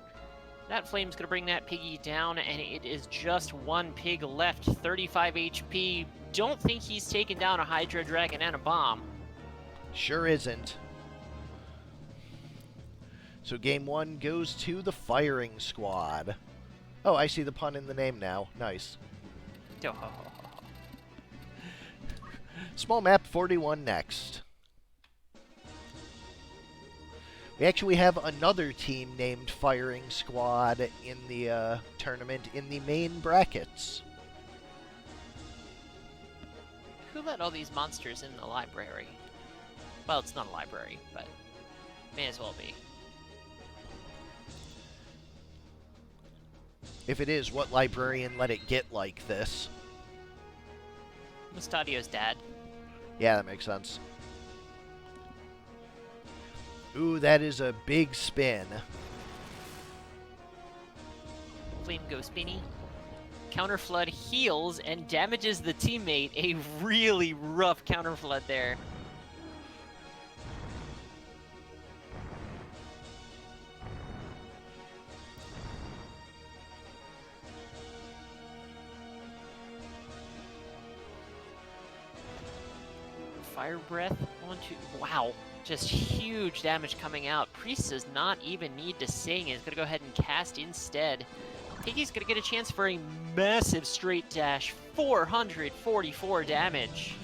That flame's going to bring that piggy down, and it is just one pig left, 35 HP. Don't think he's taken down a Hydra Dragon and a bomb. Sure isn't. So game 1 goes to the firing squad. Oh, I see the pun in the name now. Nice. Small map 41 next. We actually have another team named Firing Squad in the tournament in the main brackets. Who let all these monsters in the library? Well, it's not a library, but may as well be. If it is, what librarian let it get like this? Mustadio's dad. Yeah, that makes sense. Ooh, that is a big spin. Flame Go Spinny. Counterflood heals and damages the teammate. A really rough counterflood there. Fire Breath onto... Wow. Just huge damage coming out. Priest does not even need to sing. He's going to go ahead and cast instead. Piggy's going to get a chance for a massive straight dash. 444 damage.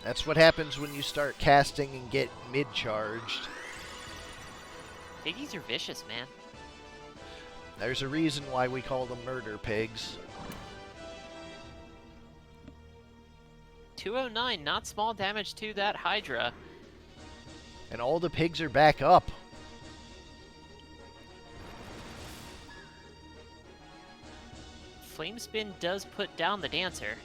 That's what happens when you start casting and get mid-charged. Piggies are vicious, man. There's a reason why we call them murder pigs. 209, not small damage to that Hydra. And all the pigs are back up. Flame Spin does put down the Dancer.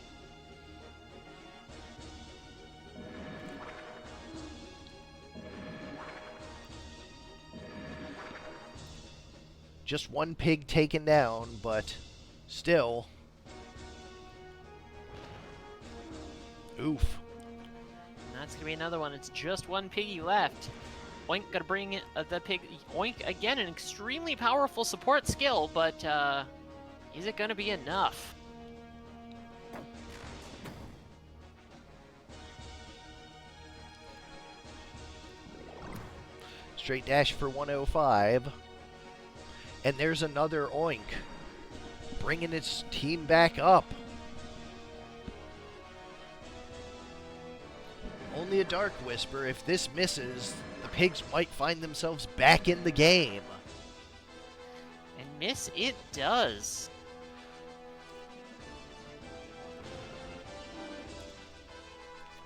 Just one pig taken down, but still. Oof. And that's going to be another one. It's just one piggy left. Oink going to bring the pig... Oink, again, an extremely powerful support skill, but is it going to be enough? Straight dash for 105. And there's another Oink, bringing its team back up. Only a Dark Whisper. If this misses, the pigs might find themselves back in the game. And miss it does.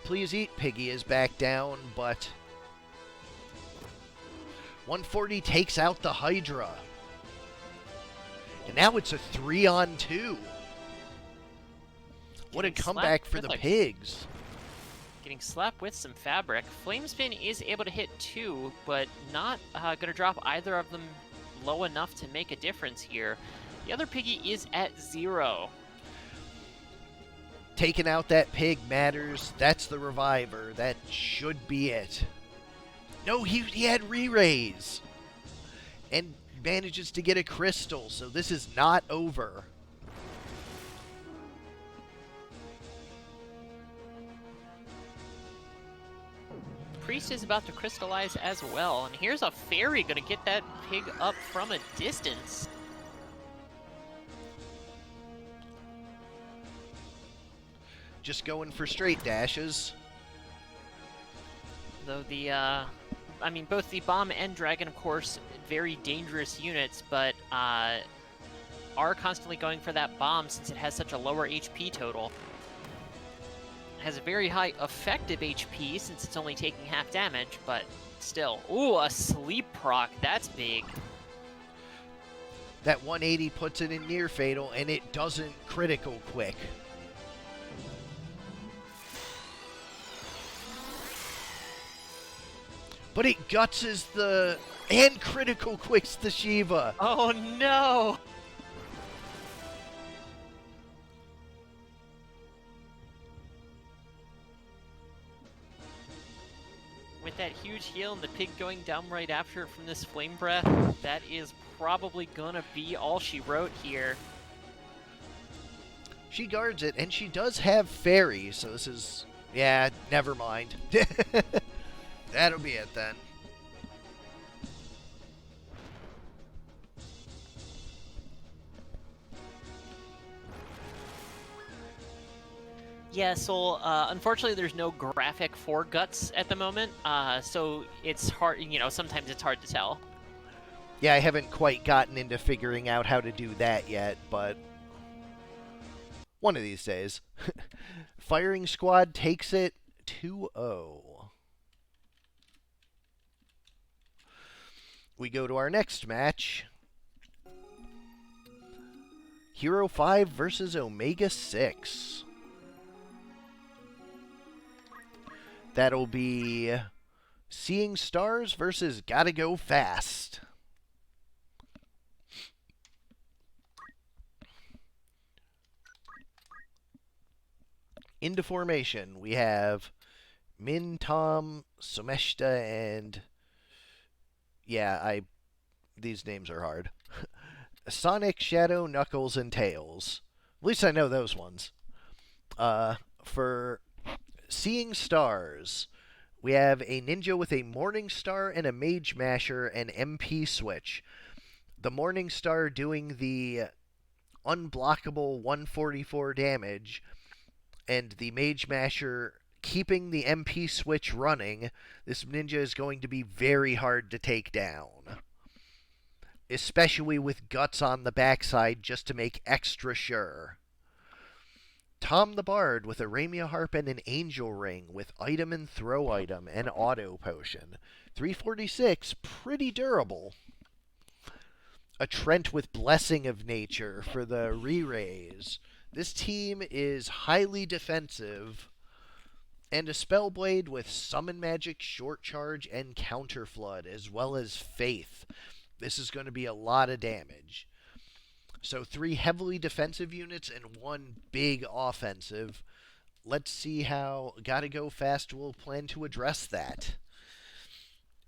Please Eat Piggy is back down, but 140 takes out the Hydra. And now it's a 3-on-2. What a comeback for the pigs. Getting slapped with some fabric. Flame Spin is able to hit 2, but not going to drop either of them low enough to make a difference here. The other piggy is at 0. Taking out that pig matters. That's the reviver. That should be it. No, he had re-raise. And manages to get a crystal, so this is not over. Priest is about to crystallize as well, and here's a fairy gonna get that pig up from a distance. Just going for straight dashes. Though the, I mean, both the Bomb and Dragon, of course, very dangerous units, but are constantly going for that Bomb since it has such a lower HP total. It has a very high effective HP since it's only taking half damage, but still. Ooh, a sleep proc, that's big. That 180 puts it in near fatal, and it doesn't critical quick. But it gutses the... and critical quicks the Shiva. Oh no! With that huge heal and the pig going down right after it from this Flame Breath, that is probably gonna be all she wrote here. She guards it, and she does have Fairy, so this is... yeah, never mind. That'll be it then. Yeah, so unfortunately there's no graphic for Guts at the moment, so it's hard, you know, sometimes it's hard to tell. Yeah, I haven't quite gotten into figuring out how to do that yet, but one of these days. Firing Squad takes it 2-0. We go to our next match. Hero 5 versus Omega 6. That'll be Seeing Stars versus Gotta Go Fast. Into formation, we have Min, Tom, Someshta, and... yeah, these names are hard. Sonic, Shadow, Knuckles, and Tails. At least I know those ones. For Seeing Stars, We have a ninja with a Morning Star and a Mage Masher and MP switch. The Morning Star doing the unblockable 144 damage, and the Mage Masher keeping the MP switch running. This ninja is going to be very hard to take down, especially with Guts on the backside just to make extra sure. Tom the Bard with a Ramia Harp and an Angel Ring with item and throw item and auto potion. 346, pretty durable. A Trent with Blessing of Nature for the re-raise. This team is highly defensive. And a Spellblade with Summon Magic, Short Charge, and Counter Flood, as well as Faith. This is going to be a lot of damage. So 3 heavily defensive units and 1 big offensive. Let's see how Gotta Go Fast will plan to address that.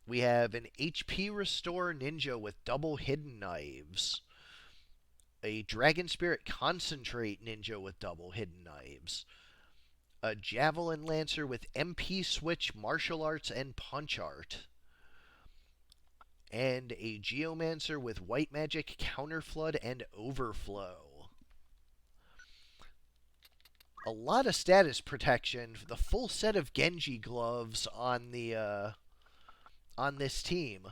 We have an HP Restore Ninja with double Hidden Knives. A Dragon Spirit Concentrate Ninja with double Hidden Knives. A Javelin Lancer with MP Switch, Martial Arts, and Punch Art. And a Geomancer with White Magic, Counterflood, and Overflow. A lot of status protection. The full set of Genji gloves on the on this team.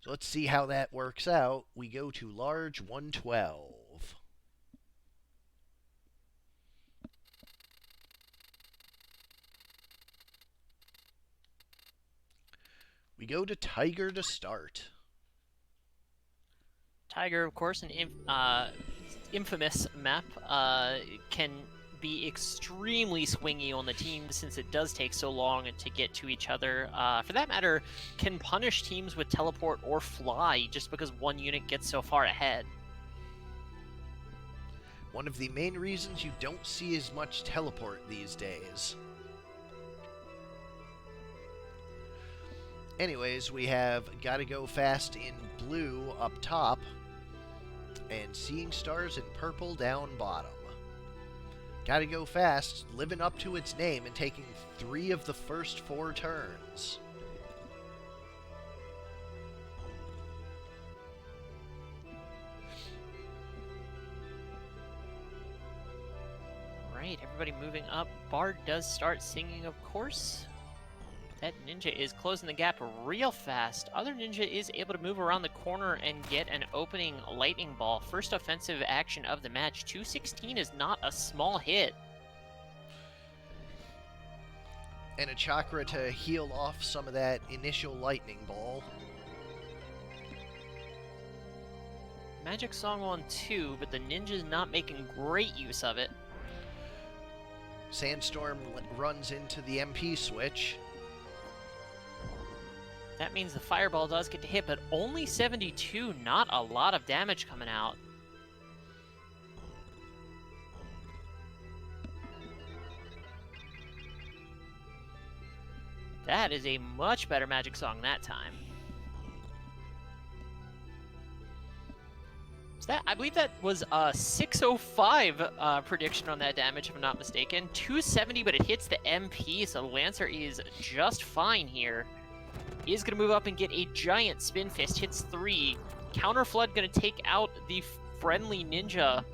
So let's see how that works out. We go to large 112. We go to Tiger to start. Tiger, of course, an infamous map, can be extremely swingy on the team since it does take so long to get to each other. For that matter, can punish teams with teleport or fly just because one unit gets so far ahead. One of the main reasons you don't see as much teleport these days. Anyways, we have Gotta Go Fast in blue up top, and Seeing Stars in purple down bottom. Gotta Go Fast, living up to its name and taking 3 of the first 4 turns. Right, everybody moving up. Bard does start singing, of course. That ninja is closing the gap real fast. Other ninja is able to move around the corner and get an opening lightning ball. First offensive action of the match. 216 is not a small hit. And a chakra to heal off some of that initial lightning ball. Magic Song on 2, but the ninja's not making great use of it. Sandstorm runs into the MP switch. That means the fireball does get to hit, but only 72, not a lot of damage coming out. That is a much better Magic Song that time. So that, I believe that was a 605 prediction on that damage, if I'm not mistaken. 270, but it hits the MP, so Lancer is just fine here. He is going to move up and get a giant Spin Fist. Hits 3. Counterflood going to take out the friendly ninja,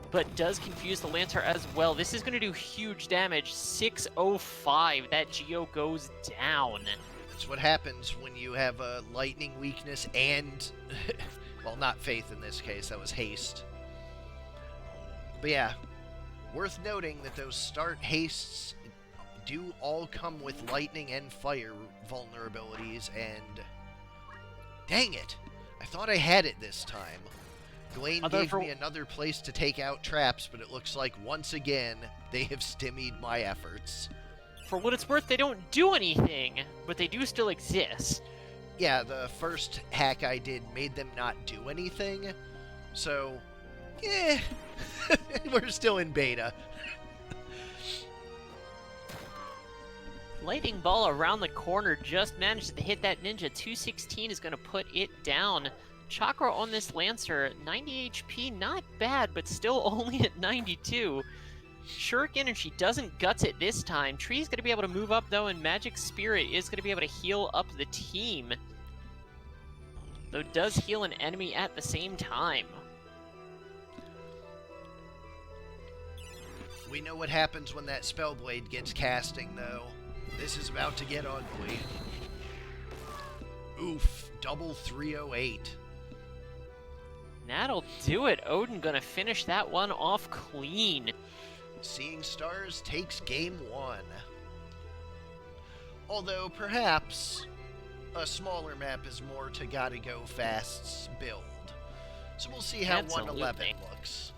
but does confuse the Lancer as well. This is going to do huge damage. 605. That Geo goes down. That's what happens when you have a lightning weakness and... well, not Faith in this case. That was Haste. But yeah, worth noting that those start hastes do all come with lightning and fire vulnerabilities, and dang it, I thought I had it this time. Glane gave me another place to take out traps, but it looks like once again they have stymied my efforts. For what it's worth, they don't do anything, but they do still exist. Yeah, the first hack I did made them not do anything, so yeah, we're still in beta. Lightning ball around the corner just managed to hit that ninja. 216 is going to put it down. Chakra on this Lancer, 90 HP, not bad, but still only at 92. Shuriken, and she doesn't guts it this time. Tree's going to be able to move up, though, and Magic Spirit is going to be able to heal up the team. Though it does heal an enemy at the same time. We know what happens when that Spellblade gets casting, though. This is about to get ugly. Oof, double 308. That'll do it. Odin gonna finish that one off clean. Seeing Stars takes game 1. Although, perhaps, a smaller map is more to Gotta Go Fast's build. So we'll see how Absolutely. 111 looks.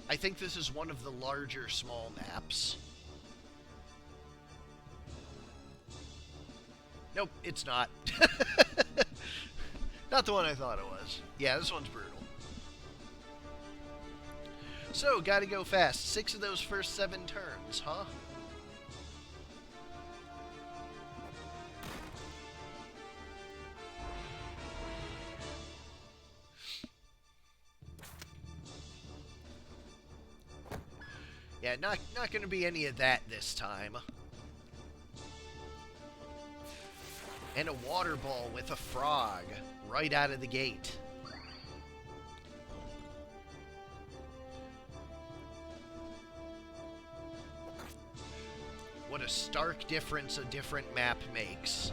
I think this is one of the larger small maps. Nope, it's not. Not the one I thought it was. Yeah, this one's brutal. So, gotta go fast. 6 of those first 7 turns, huh? Yeah, not gonna be any of that this time. And a water ball with a frog right out of the gate. What a stark difference a different map makes.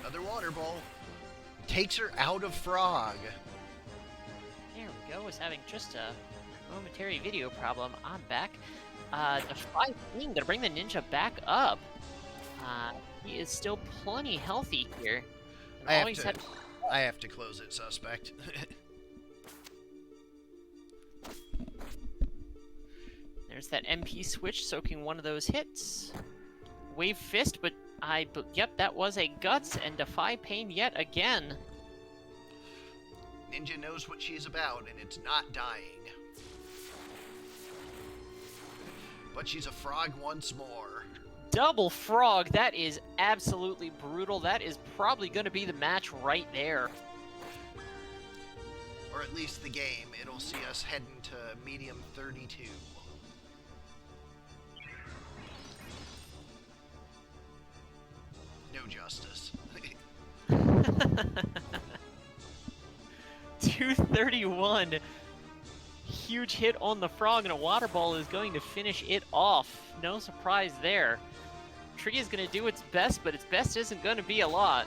Another water ball. Takes her out of frog. There we go. Was having just a momentary video problem. I'm back. The 5 team gonna bring the ninja back up. He is still plenty healthy here. And I have to close it, suspect. There's that MP switch soaking one of those hits. Wave Fist, but yep, that was a Guts and Defy Pain yet again. Ninja knows what she's about, and it's not dying. But she's a frog once more. Double frog, that is absolutely brutal. That is probably going to be the match right there. Or at least the game. It'll see us heading to medium 32. No justice. 231. Huge hit on the frog, and a water ball is going to finish it off. No surprise there. Tree is going to do its best, but its best isn't going to be a lot.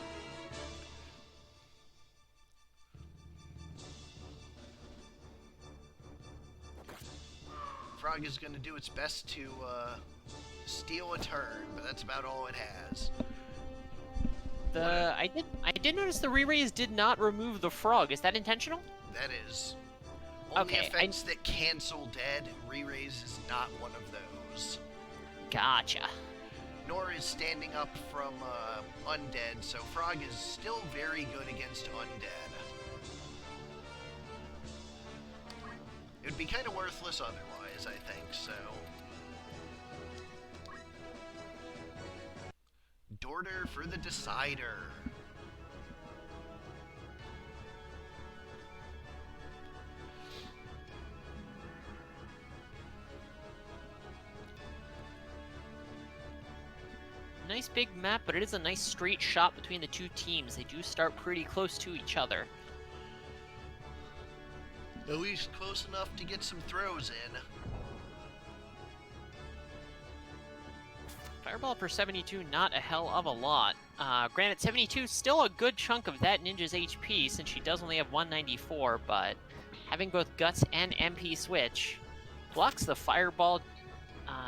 Frog is going to do its best to steal a turn, but that's about all it has. I did notice the re-raise did not remove the frog. Is that intentional? That is. Only Okay, effects that cancel dead, re-raise is not one of those. Gotcha. Nor is standing up from undead, so Frog is still very good against undead. It would be kind of worthless otherwise, I think, so... Dorder for the Decider. Nice big map, but it is a nice straight shot between the two teams. They do start pretty close to each other. At least close enough to get some throws in. Fireball per 72, not a hell of a lot. Granted, 72 still a good chunk of that ninja's HP, since she does only have 194, but having both Guts and MP switch blocks the Fireball,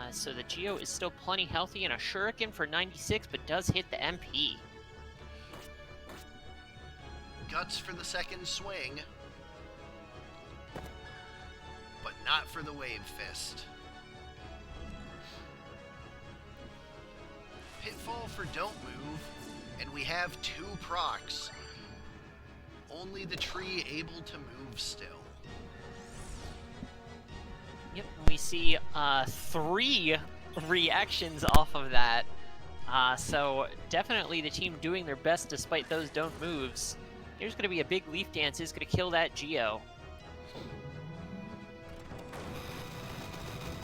so the Geo is still plenty healthy, and a Shuriken for 96, but does hit the MP. Guts for the second swing. But not for the Wave Fist. Pitfall for Don't Move, and we have 2 procs. Only the tree able to move still. Yep, we see 3 reactions off of that. So definitely the team doing their best despite those don't moves. There's going to be a big leaf dance. Is going to kill that Geo.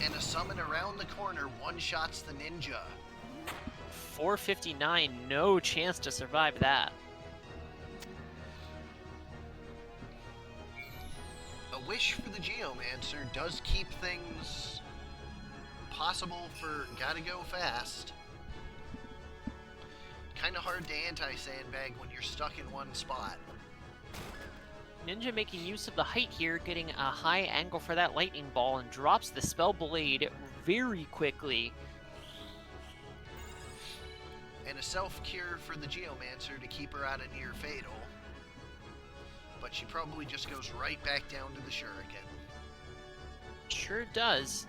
And a summon around the corner one-shots the ninja. 459, no chance to survive that. A wish for the Geomancer does keep things possible for gotta go fast. Kinda hard to anti-sandbag when you're stuck in one spot. Ninja making use of the height here, getting a high angle for that lightning ball, and drops the spell blade very quickly. And a self-cure for the Geomancer to keep her out of near fatal. But she probably just goes right back down to the Shuriken. Sure does.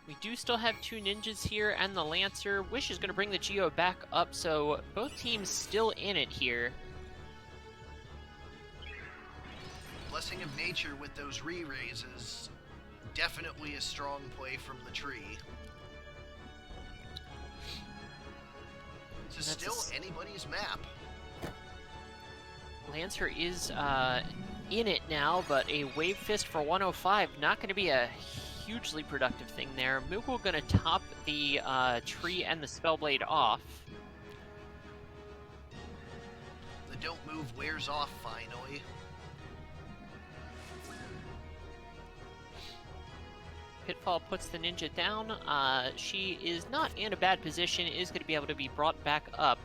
We do still have 2 ninjas here and the Lancer. Wish is going to bring the Geo back up, so both teams still in it here. Blessing of Nature with those re-raises. Definitely a strong play from the tree. This is still anybody's map. Lancer is in it now, but a Wave Fist for 105, not going to be a hugely productive thing there. Moogle going to top the tree and the Spellblade off. The don't move wears off finally. Pitfall puts the ninja down. She is not in a bad position, is going to be able to be brought back up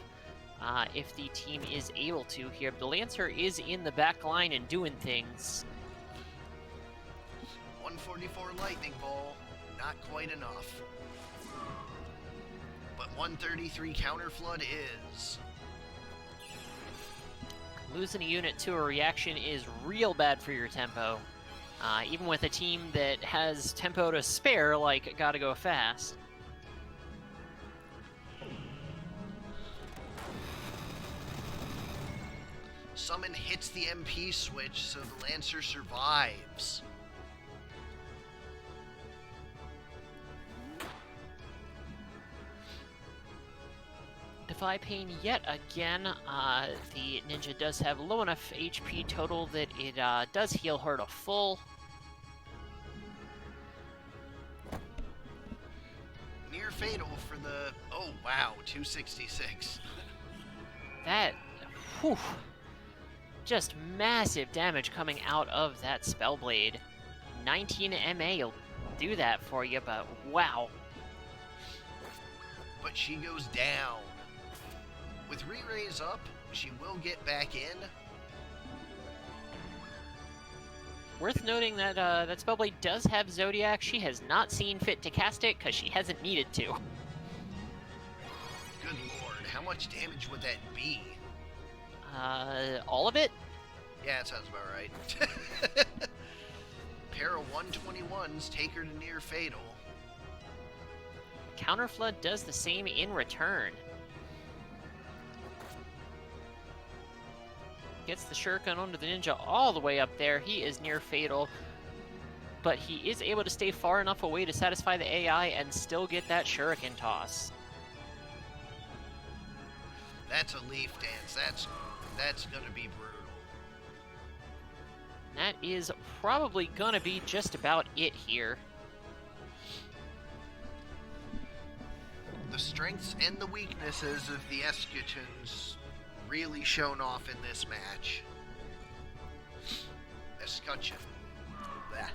if the team is able to here. But the Lancer is in the back line and doing things. 144 lightning ball, not quite enough. But 133 counter flood is. Losing a unit to a reaction is real bad for your tempo. Even with a team that has tempo to spare, like Gotta Go Fast. Summon hits the MP switch, so the Lancer survives. Defy Pain yet again. The ninja does have low enough HP total that it does heal her to full. Near fatal for the... Oh, wow, 266. That... Whew. Just massive damage coming out of that Spellblade. 19 MA will do that for you, but wow. But she goes down. With re-raise up, she will get back in. Worth noting that that Spellblade does have Zodiac. She has not seen fit to cast it because she hasn't needed to. Good lord, how much damage would that be? All of it? Yeah, that sounds about right. Pair of 121s take her to near fatal. Counterflood does the same in return. Gets the Shuriken onto the ninja all the way up there. He is near fatal, but he is able to stay far enough away to satisfy the AI and still get that Shuriken toss. That's a leaf dance. That's gonna be brutal. That is probably gonna be just about it here. The strengths and the weaknesses of the Escutcheons really shown off in this match. Escutcheon. That.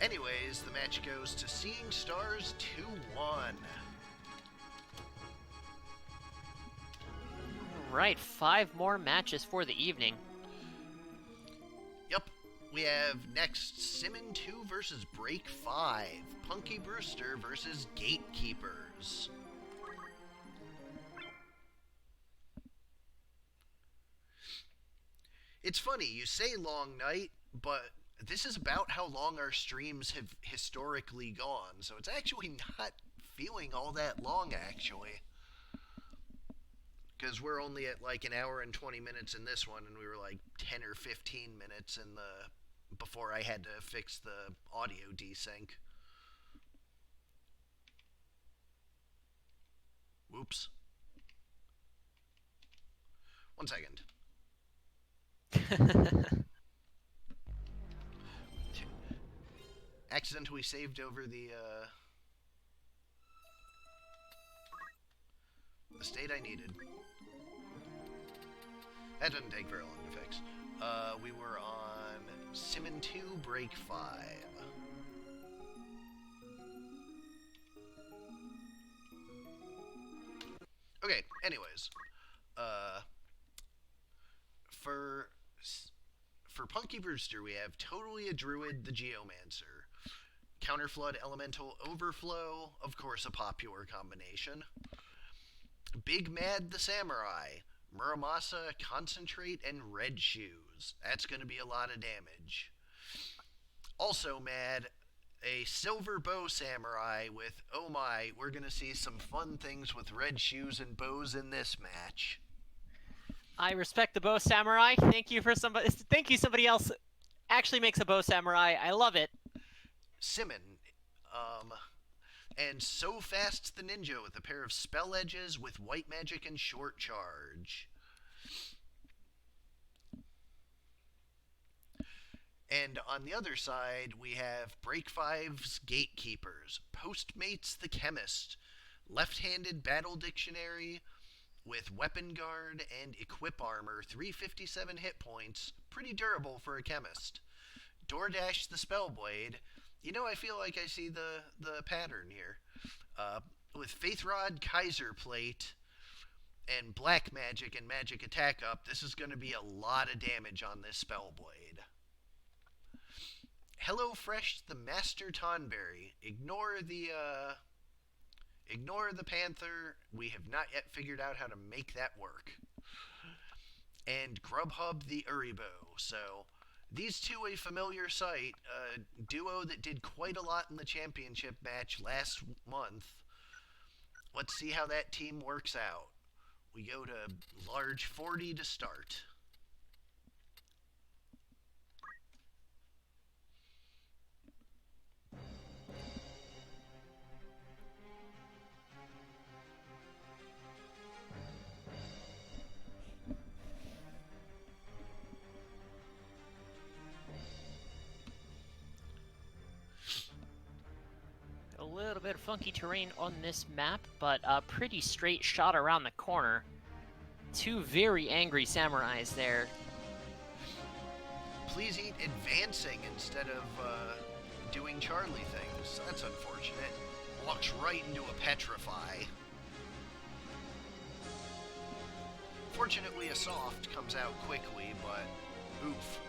Anyways, the match goes to Seeing Stars 2-1. Right, 5 more matches for the evening. Yep. We have next Simmon 2 versus Break 5. Punky Brewster versus Gatekeepers. It's funny, you say long night, but this is about how long our streams have historically gone, so it's actually not feeling all that long, actually. Because we're only at like an hour and 20 minutes in this one, and we were like 10 or 15 minutes in the before I had to fix the audio desync. Whoops. 1 second. Accidentally saved over the state I needed. That didn't take very long to fix. We were on Simmon 2, Break 5. Okay, anyways. For Punky Brewster, we have Totally a Druid, the Geomancer. Counterflood Elemental Overflow, of course a popular combination. Big Mad the Samurai. Muramasa, Concentrate, and Red Shoes. That's going to be a lot of damage. Also mad, a Silver Bow Samurai with, oh my, we're going to see some fun things with red shoes and bows in this match. I respect the bow samurai. Thank you, somebody else actually makes a bow samurai. I love it. Simmon, and So Fast the Ninja with a pair of spell edges with white magic and short charge. And on the other side, we have Break 5's Gatekeepers, Postmates the Chemist, Left-Handed Battle Dictionary with Weapon Guard and Equip Armor, 357 hit points, pretty durable for a chemist. DoorDash the Spellblade, you know, I feel like I see the pattern here. With Faith Rod, Kaiser Plate, and Black Magic and Magic Attack up, this is going to be a lot of damage on this Spellblade. HelloFresh the Master Tonberry. Ignore the Panther. We have not yet figured out how to make that work. And Grubhub the Uribo. So these two a familiar sight, a duo that did quite a lot in the championship match last month. Let's see how that team works out. We go to large 40 to start. A little bit of funky terrain on this map, but a pretty straight shot around the corner. Two very angry samurais there. Please eat advancing instead of doing Charlie things. That's unfortunate. Walks right into a Petrify. Fortunately, a soft comes out quickly, but oof.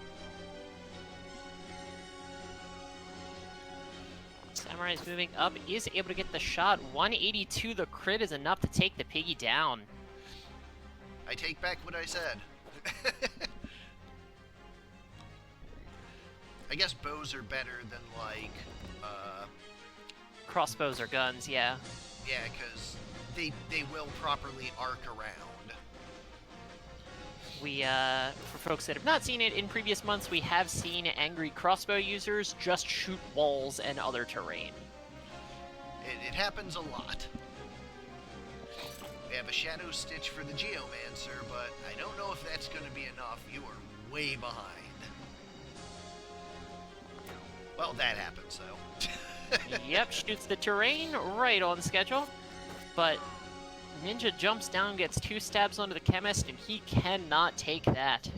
Samurai's moving up, is able to get the shot. 182, the crit is enough to take the piggy down. I take back what I said. I guess bows are better than, like, Crossbows or guns, yeah. yeah, because they will properly arc around. We, for folks that have not seen it in previous months, we have seen angry crossbow users just shoot walls and other terrain. It happens a lot. We have a Shadow Stitch for the Geomancer, but I don't know if that's going to be enough. You are way behind. Well, that happens, though. Yep, shoots the terrain right on schedule, but Ninja jumps down, gets 2 stabs onto the chemist, and he cannot take that.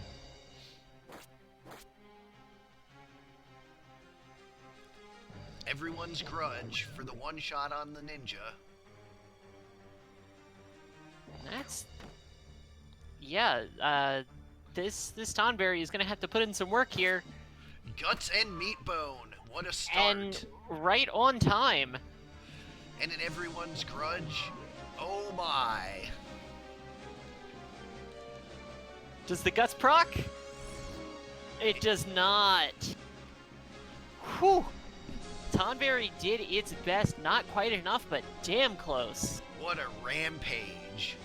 Everyone's grudge for the one shot on the Ninja. That's... yeah, this Tonberry is going to have to put in some work here. Guts and Meatbone. What a start. And right on time. And in everyone's grudge, oh my. Does the guts proc? It does not. Whew. Tonberry did its best, not quite enough, but damn close. What a rampage.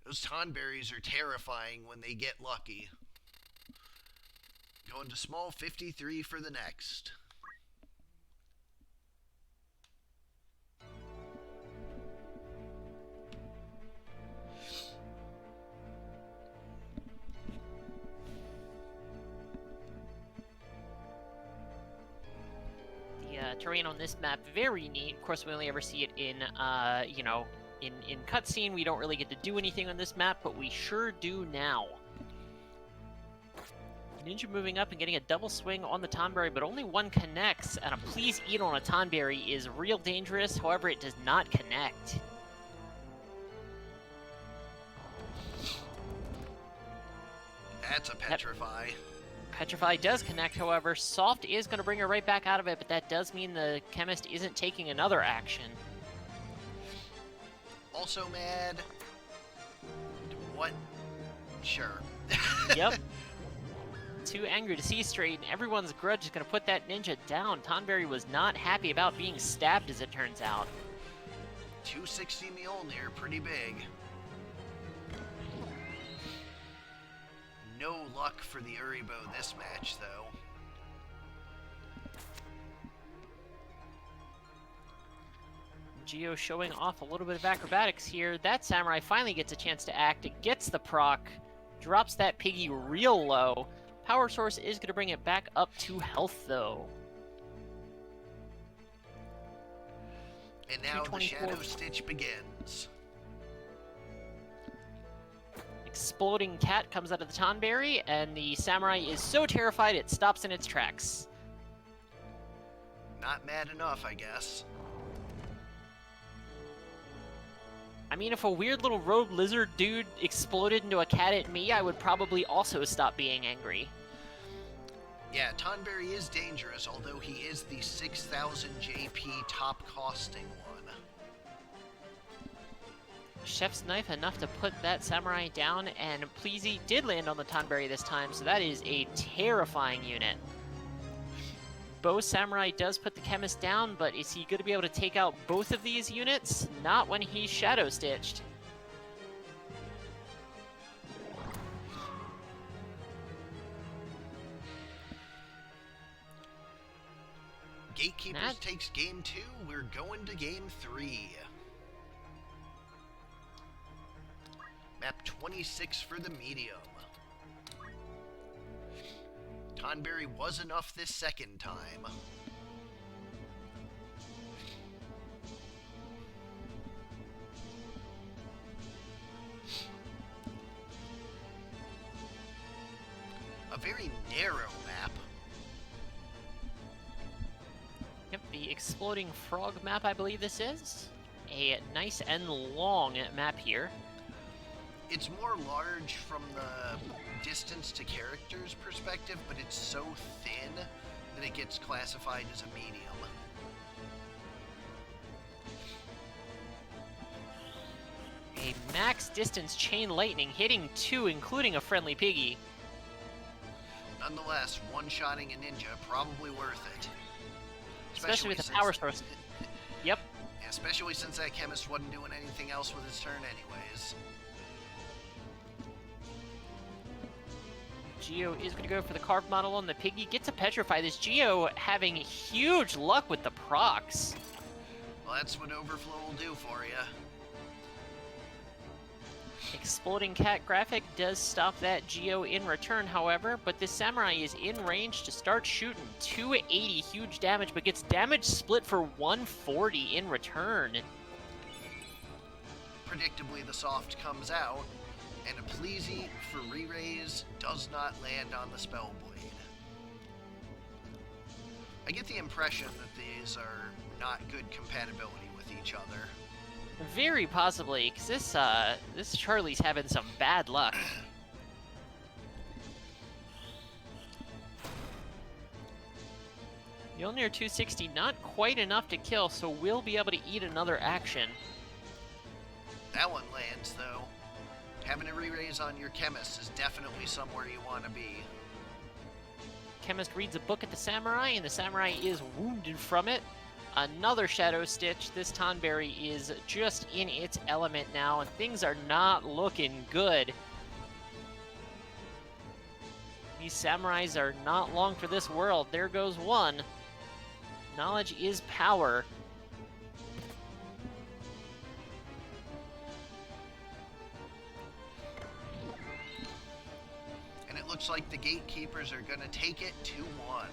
Those Tonberries are terrifying when they get lucky. Going to small 53 for the next. Terrain on this map, very neat. Of course, we only ever see it in, in cutscene. We don't really get to do anything on this map, but we sure do now. Ninja moving up and getting a double swing on the Tonberry, but only one connects, and a please eat on a Tonberry is real dangerous. However, it does not connect. That's a petrify. Petrify does connect, however. Soft is going to bring her right back out of it, but that does mean the Chemist isn't taking another action. Also mad. What? Sure. Yep. Too angry to see straight, and everyone's grudge is going to put that ninja down. Tonberry was not happy about being stabbed, as it turns out. 260 Mjolnir, pretty big. No luck for the Uribo this match, though. Geo showing off a little bit of acrobatics here. That Samurai finally gets a chance to act. It gets the proc, drops that piggy real low. Power Source is going to bring it back up to health, though. And now the Shadow Stitch begins. Exploding Cat comes out of the Tonberry, and the Samurai is so terrified it stops in its tracks. Not mad enough, I guess. I mean, if a weird little rogue lizard dude exploded into a cat at me, I would probably also stop being angry. Yeah, Tonberry is dangerous, although he is the 6,000 JP top costing one. Chef's Knife enough to put that Samurai down, and Pleasy did land on the Tonberry this time, so that is a terrifying unit. Bow Samurai does put the Chemist down, but is he going to be able to take out both of these units? Not when he's Shadow Stitched. Gatekeepers takes game 2. We're going to game 3. Map 26 for the medium. Tonberry was enough this second time. A very narrow map. Yep, the Exploding Frog map, I believe this is. A nice and long map here. It's more large from the distance to characters perspective, but it's so thin that it gets classified as a medium. A max distance chain lightning hitting 2, including a friendly piggy. Nonetheless, one-shotting a ninja probably worth it. Especially with the power source. Yep. Yeah, especially since that Chemist wasn't doing anything else with his turn anyways. Geo is going to go for the carved model on the piggy. Gets a petrify. This Geo having huge luck with the procs. Well, that's what Overflow will do for you. Exploding Cat graphic does stop that Geo in return, however, but this Samurai is in range to start shooting. 280 huge damage, but gets damage split for 140 in return. Predictably, the soft comes out, and a Pleasy for re-raise does not land on the spell blade. I get the impression that these are not good compatibility with each other. Very possibly, because this Charlie's having some bad luck. Mjolnir 260, not quite enough to kill, so we'll be able to eat another action. That one lands, though. Having a re-raise on your Chemist is definitely somewhere you want to be. chemist reads a book at the samurai, and the samurai is wounded from it. Another Shadow Stitch. This Tonberry is just in its element now, and things are not looking good. These samurais are not long for this world. There goes one. Knowledge is power. And it looks like the Gatekeepers are going to take it 2-1.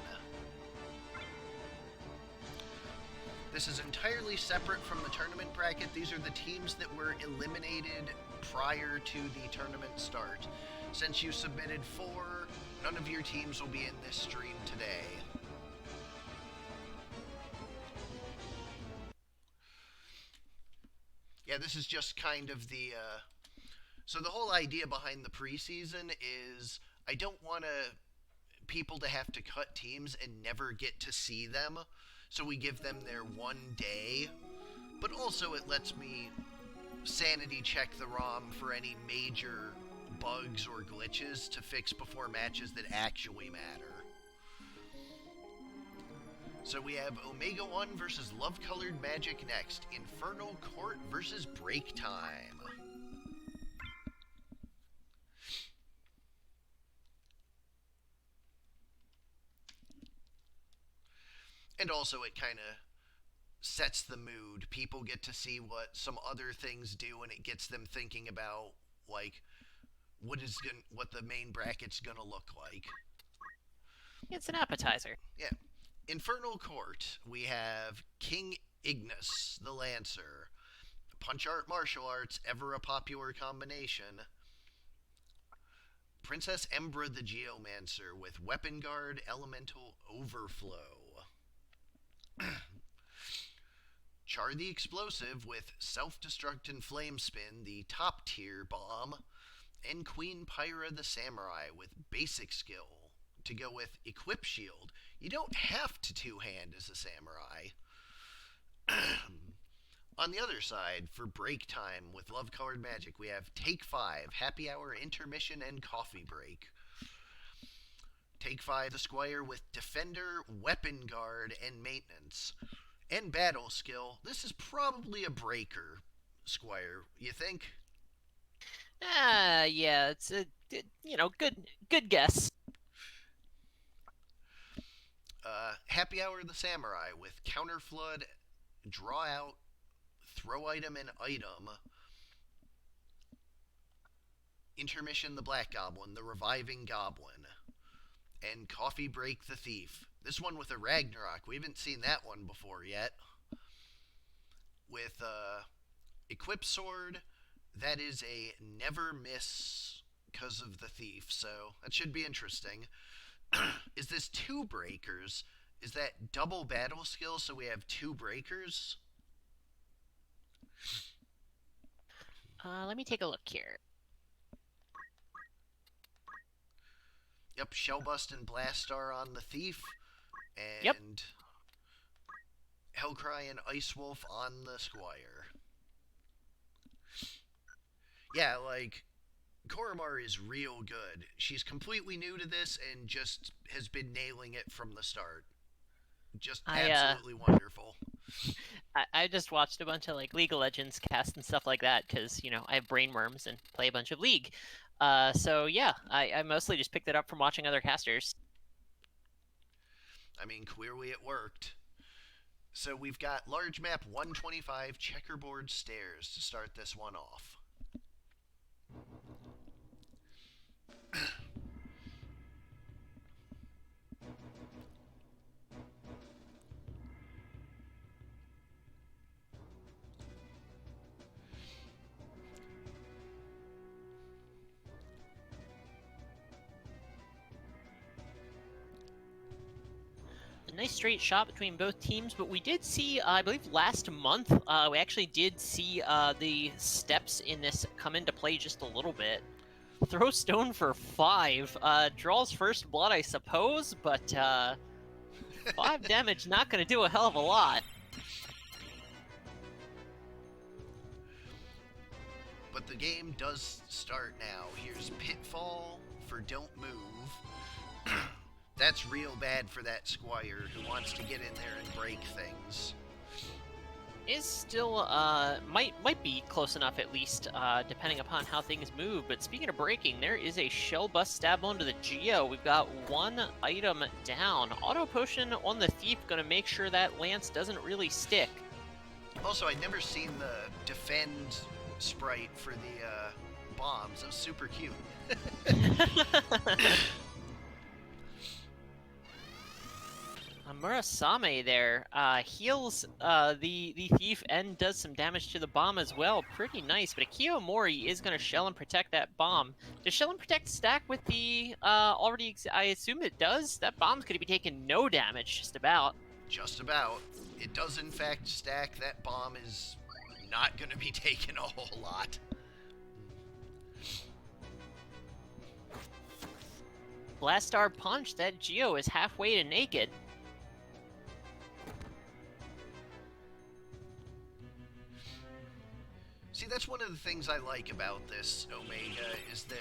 This is entirely separate from the tournament bracket. These are the teams that were eliminated prior to the tournament start. Since you submitted 4, none of your teams will be in this stream today. Yeah, this is just kind of the... So the whole idea behind the preseason is I don't want people to have to cut teams and never get to see them. So we give them their one day, but also it lets me sanity check the ROM for any major bugs or glitches to fix before matches that actually matter. So we have Omega 1 versus Love Colored Magic next. Infernal Court versus Break Time. And also it kind of sets the mood. People get to see what some other things do, and it gets them thinking about, like, what the main bracket's gonna look like. It's an appetizer. Yeah. Infernal Court, we have King Ignis, the Lancer. Punch Art Martial Arts, ever a popular combination. Princess Embra the Geomancer with Weapon Guard, Elemental Overflow. Char the Explosive with Self-Destruct and Flame Spin, the top tier bomb. And Queen Pyra the Samurai with basic skill to go with Equip Shield. You don't have to two-hand as a samurai. On the other side, for break time with Love Colored Magic, we have Take 5, Happy Hour, Intermission, and Coffee Break. Take 5, the Squire with Defender, Weapon Guard, and Maintenance. And Battle Skill. This is probably a breaker, Squire. You think? Yeah, it's a good guess. Happy Hour the Samurai with Counter Flood, Draw Out, Throw Item and Item. Intermission the Black Goblin, the Reviving Goblin. And Coffee Break the Thief. This one with a Ragnarok. We haven't seen that one before yet. With Equip Sword, that is a never miss because of the Thief, so that should be interesting. Is this 2 breakers? Is that double battle skill, so we have 2 breakers? Let me take a look here. Yep, Shellbust and Blastar on the Thief. And yep. Hellcry and Ice Wolf on the Squire. Yeah, like, Korremar is real good. She's completely new to this and just has been nailing it from the start. Just absolutely wonderful. I just watched a bunch of like League of Legends casts and stuff like that because I have brainworms and play a bunch of League. So yeah, I mostly just picked it up from watching other casters. I mean, clearly it worked. So we've got large map 125 checkerboard stairs to start this one off. A nice straight shot between both teams, but we did see, I believe last month, we actually did see the steps in this come into play just a little bit. Throw stone for 5. Draws first blood, I suppose, but 5 damage not going to do a hell of a lot. But the game does start now. Here's Pitfall for Don't Move. That's real bad for that squire who wants to get in there and break things. Is still might be close enough at least, depending upon how things move. But speaking of breaking, there is a shell bust stab onto the Geo. We've got one item down. Auto potion on the thief, gonna make sure that lance doesn't really stick. Also, I'd never seen the defend sprite for the bombs. It was super cute. Murasame there heals the thief and does some damage to the bomb as well. Pretty nice, but Akiyomori is going to shell and protect that bomb. Does shell and protect stack with the already... I assume it does? That bomb's going to be taking no damage, just about. Just about. It does in fact stack. That bomb is not going to be taking a whole lot. Blastar punch, that Geo is halfway to naked. See, that's one of the things I like about this, Omega, is that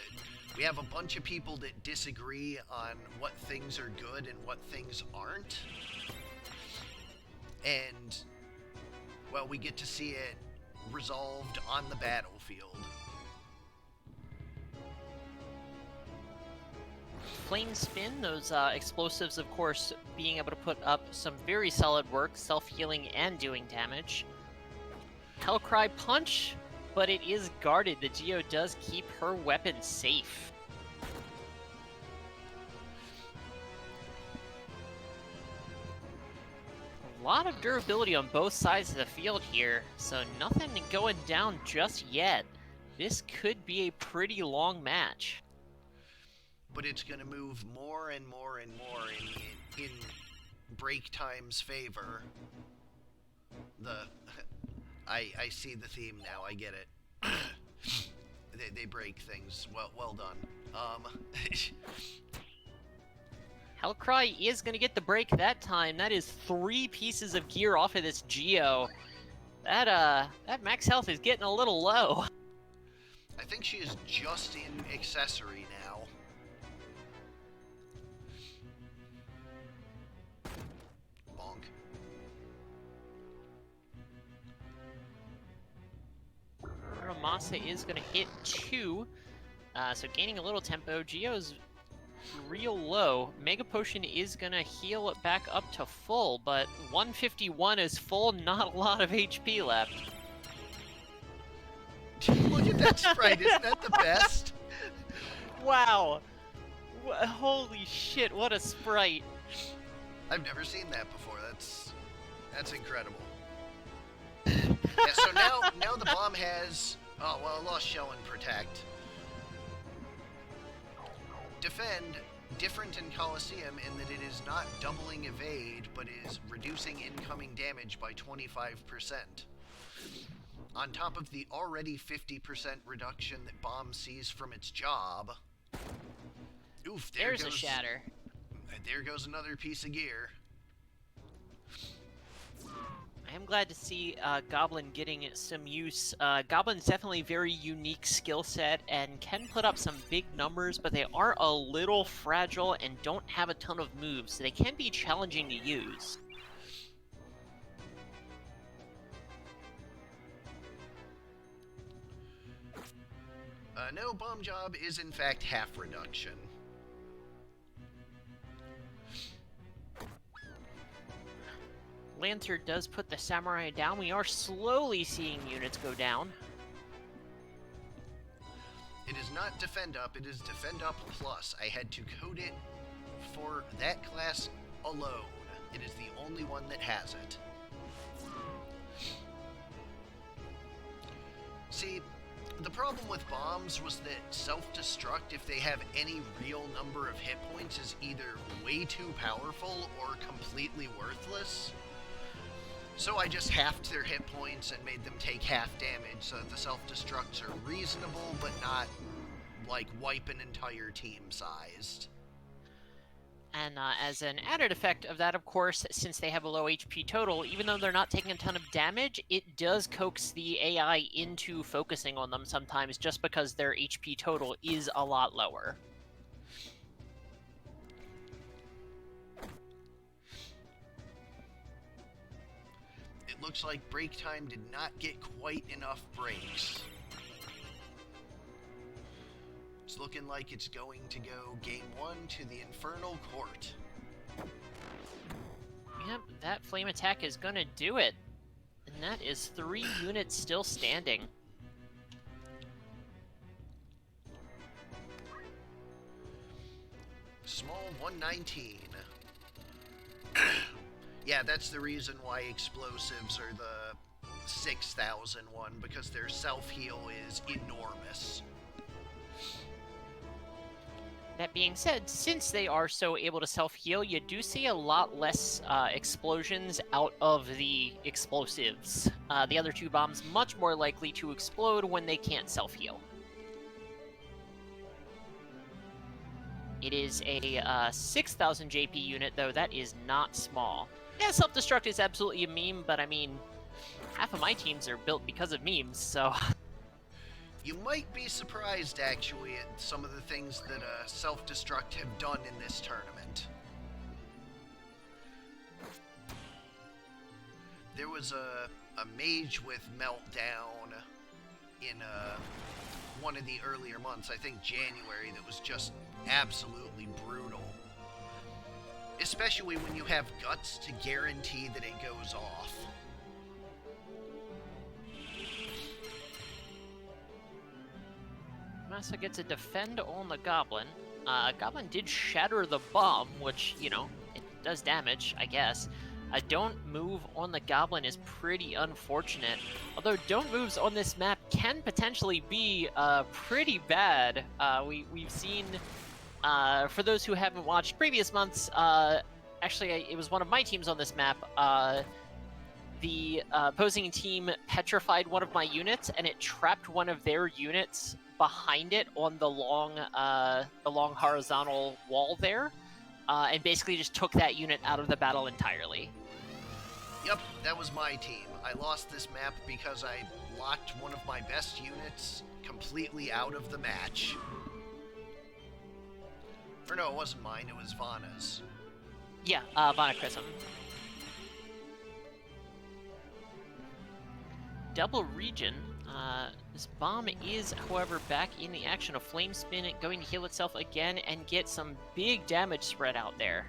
we have a bunch of people that disagree on what things are good and what things aren't. And, well, we get to see it resolved on the battlefield. Flame spin, those explosives, of course, being able to put up some very solid work, self-healing and doing damage. Hellcry punch, but it is guarded. The Geo does keep her weapon safe. A lot of durability on both sides of the field here, so nothing going down just yet. This could be a pretty long match. But it's going to move more and more and more in break time's favor. I see the theme now. I get it. they break things. Well done. Hellcry is going to get the break that time. That is 3 pieces of gear off of this Geo. That max health is getting a little low. I think she is just in accessory now. Bonk. Masa is going to hit 2, so gaining a little tempo. Geo's real low. Mega Potion is going to heal it back up to full, but 151 is full, not a lot of HP left. Look at that sprite, isn't that the best? Wow. Holy shit, what a sprite. I've never seen that before. That's incredible. Yeah, so now the bomb has... Oh, well, it lost shell and protect. Defend, different in Colosseum in that it is not doubling evade, but is reducing incoming damage by 25%. On top of the already 50% reduction that bomb sees from its job. Oof, there's a shatter. There goes another piece of gear. I am glad to see Goblin getting some use. Goblin's definitely a very unique skill set and can put up some big numbers, but they are a little fragile and don't have a ton of moves, so they can be challenging to use. No, bomb job is in fact half reduction. Lancer does put the Samurai down. We are slowly seeing units go down. It is not Defend Up, it is Defend Up Plus. I had to code it for that class alone. It is the only one that has it. See, the problem with bombs was that self-destruct, if they have any real number of hit points, is either way too powerful or completely worthless. So I just halved their hit points and made them take half damage so that the self-destructs are reasonable, but not, like, wipe an entire team sized. And as an added effect of that, of course, since they have a low HP total, even though they're not taking a ton of damage, it does coax the AI into focusing on them sometimes just because their HP total is a lot lower. looks like break time did not get quite enough breaks. It's looking like it's going to go game 1 to the Infernal Court. Yep, that flame attack is gonna do it. And that is 3 units still standing. Small 119. Yeah, that's the reason why explosives are the 6,000 one, because their self-heal is enormous. That being said, since they are so able to self-heal, you do see a lot less explosions out of the explosives. The other 2 bombs much more likely to explode when they can't self-heal. It is a 6,000 JP unit, though. That is not small. Yeah, self-destruct is absolutely a meme, but I mean, half of my teams are built because of memes, so... You might be surprised, actually, at some of the things that self-destruct have done in this tournament. There was a mage with Meltdown in one of the earlier months, I think January, that was just absolutely brutal. Especially when you have guts to guarantee that it goes off. Massa gets a defend on the Goblin. Goblin did shatter the bomb, which, you know, it does damage, I guess. A don't move on the Goblin is pretty unfortunate. Although don't moves on this map can potentially be pretty bad. We've seen, for those who haven't watched previous months, actually it was one of my teams on this map. The opposing team petrified one of my units, and it trapped one of their units behind it on the long horizontal wall there, and basically just took that unit out of the battle entirely. Yep, that was my team. I lost this map because I locked one of my best units completely out of the match. Or no, it wasn't mine, it was Vana's. Yeah, Vana Chrism. Double region. This bomb is, however, back in the action. A flame spin, going to heal itself again and get some big damage spread out there.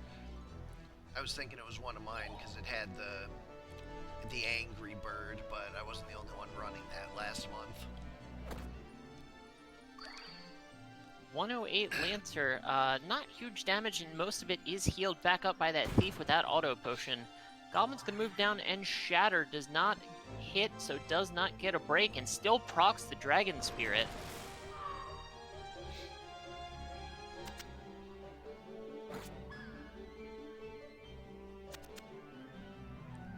I was thinking it was one of mine because it had the angry bird, but I wasn't the only one running that last month. 108 Lancer, not huge damage, and most of it is healed back up by that thief with that auto potion. Goblin's gonna move down and shatter, does not hit, so does not get a break, and still procs the Dragon Spirit.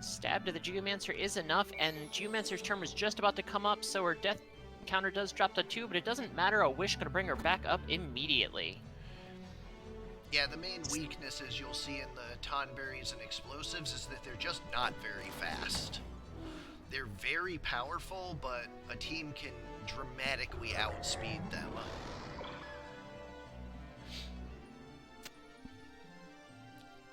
Stab to the Geomancer is enough, and Geomancer's turn was just about to come up, so her death counter does drop to 2, but it doesn't matter, a wish gonna bring her back up immediately. Yeah, the main weaknesses you'll see in the Tonberries and Explosives is that they're just not very fast. They're very powerful, but a team can dramatically outspeed them.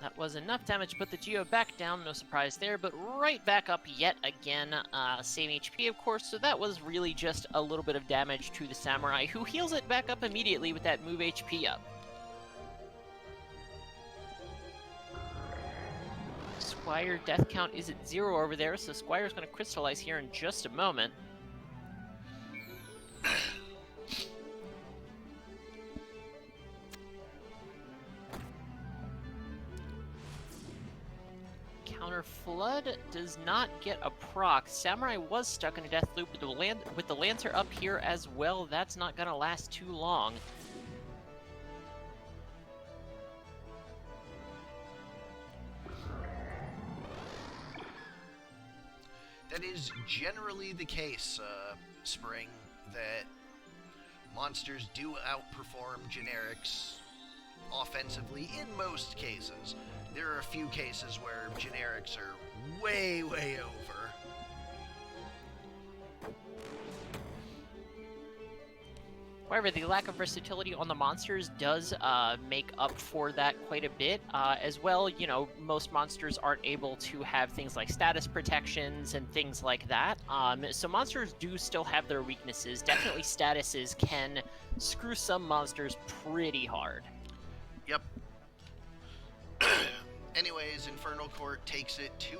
That was enough damage to put the Geo back down, no surprise there, but right back up yet again. Same HP, of course, so that was really just a little bit of damage to the Samurai, who heals it back up immediately with that move HP up. Squire death count is at 0 over there, so Squire's going to crystallize here in just a moment. Counter Flood does not get a proc. Samurai was stuck in a death loop with the Lancer up here as well. That's not going to last too long. That is generally the case, Spring, that monsters do outperform generics offensively in most cases. There are a few cases where generics are way, way over. However, the lack of versatility on the monsters does make up for that quite a bit. As well, you know, most monsters aren't able to have things like status protections and things like that. So monsters do still have their weaknesses. Definitely statuses can screw some monsters pretty hard. Yep. Anyways, Infernal Court takes it 2-0.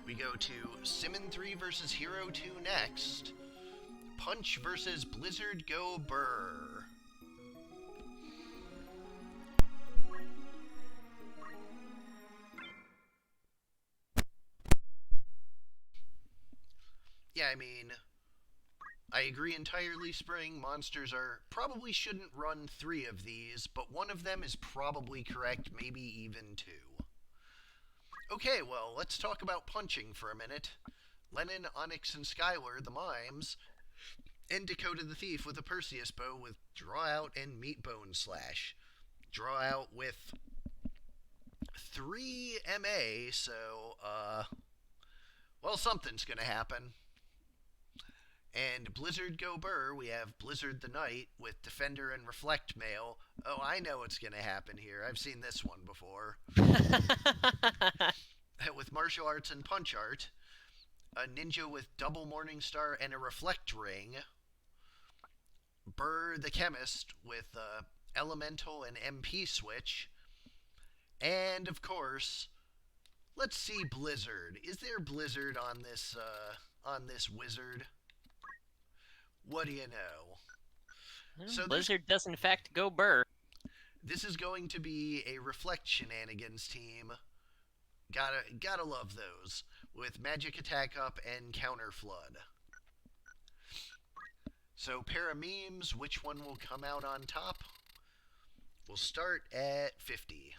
We go to Simmon 3 versus Hero 2 next. Punch versus Blizzard Go Burr. Yeah, I mean, I agree entirely, Spring. Monsters probably shouldn't run 3 of these, but one of them is probably correct, maybe even 2. Okay, well, let's talk about punching for a minute. Lennon, Onyx, and Skylar, the mimes, and Dakota the Thief with a Perseus bow with Draw Out and Meat Bone Slash. Draw Out with 3 MA, so, well, something's gonna happen. And Blizzard Go Burr, we have Blizzard the Knight with Defender and Reflect Mail. Oh, I know what's gonna happen here. I've seen this one before. With Martial Arts and Punch Art, a Ninja with Double Morningstar and a Reflect Ring, Burr the Chemist with Elemental and MP Switch, and of course, let's see Blizzard. Is there Blizzard on this wizard? What do you know? So Blizzard does in fact go Burr. This is going to be a Reflect Shenanigans team. Gotta love those. With Magic Attack Up and Counter Flood. So, pair of memes, which one will come out on top? We'll start at 50.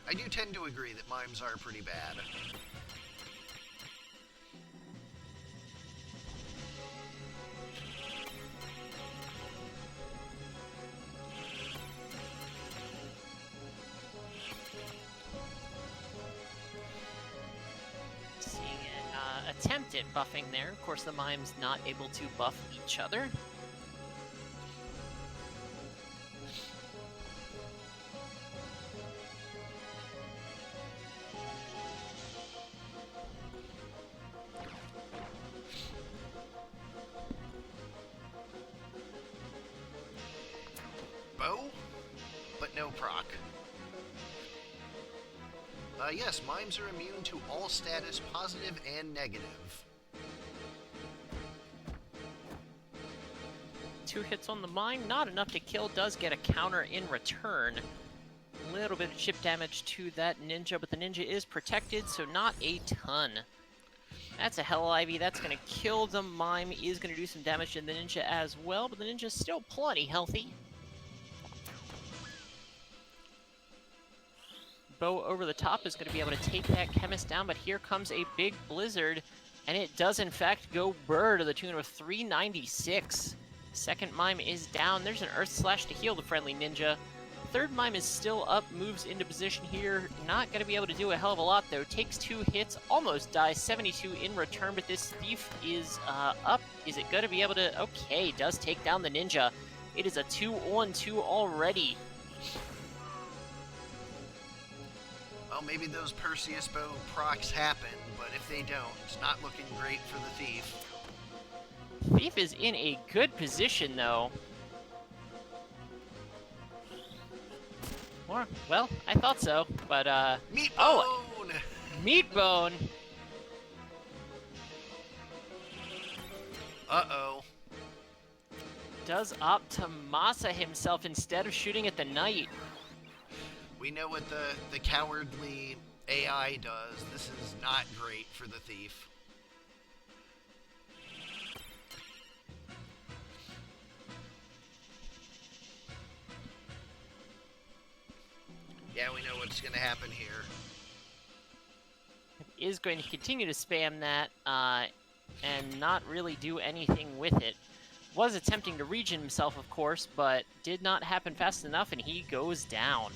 I do tend to agree that mimes are pretty bad. Seeing an attempt at buffing there. Of course, the mime's not able to buff each other. Bow, but no proc. Yes, mimes are immune to all status, positive and negative. 2 hits on the mime, not enough to kill, does get a counter in return. A little bit of chip damage to that ninja, but the ninja is protected, so not a ton. That's a Hell Ivy, that's going to kill the mime, is going to do some damage to the ninja as well, but the ninja's still plenty healthy. Bow over the top is going to be able to take that chemist down, but here comes a big blizzard, and it does in fact go Burr to the tune of 396. Second mime is down. There's an Earth Slash to heal the friendly ninja. Third mime is still up, moves into position here. Not going to be able to do a hell of a lot though. Takes 2 hits, almost dies, 72 in return, but this thief is up. Is it going to be able to... Okay, does take down the ninja. It is a 2-on-2 already. Well, maybe those Perseus bow procs happen, but if they don't, it's not looking great for the Thief. Thief is in a good position, though. Well, I thought so, but, Meat bone! Oh! Meat bone! Uh-oh. Does opt to Masa himself instead of shooting at the knight. We know what the cowardly AI does. This is not great for the Thief. Yeah, we know what's going to happen here. Is going to continue to spam that and not really do anything with it. Was attempting to regen himself, of course, but did not happen fast enough, and he goes down.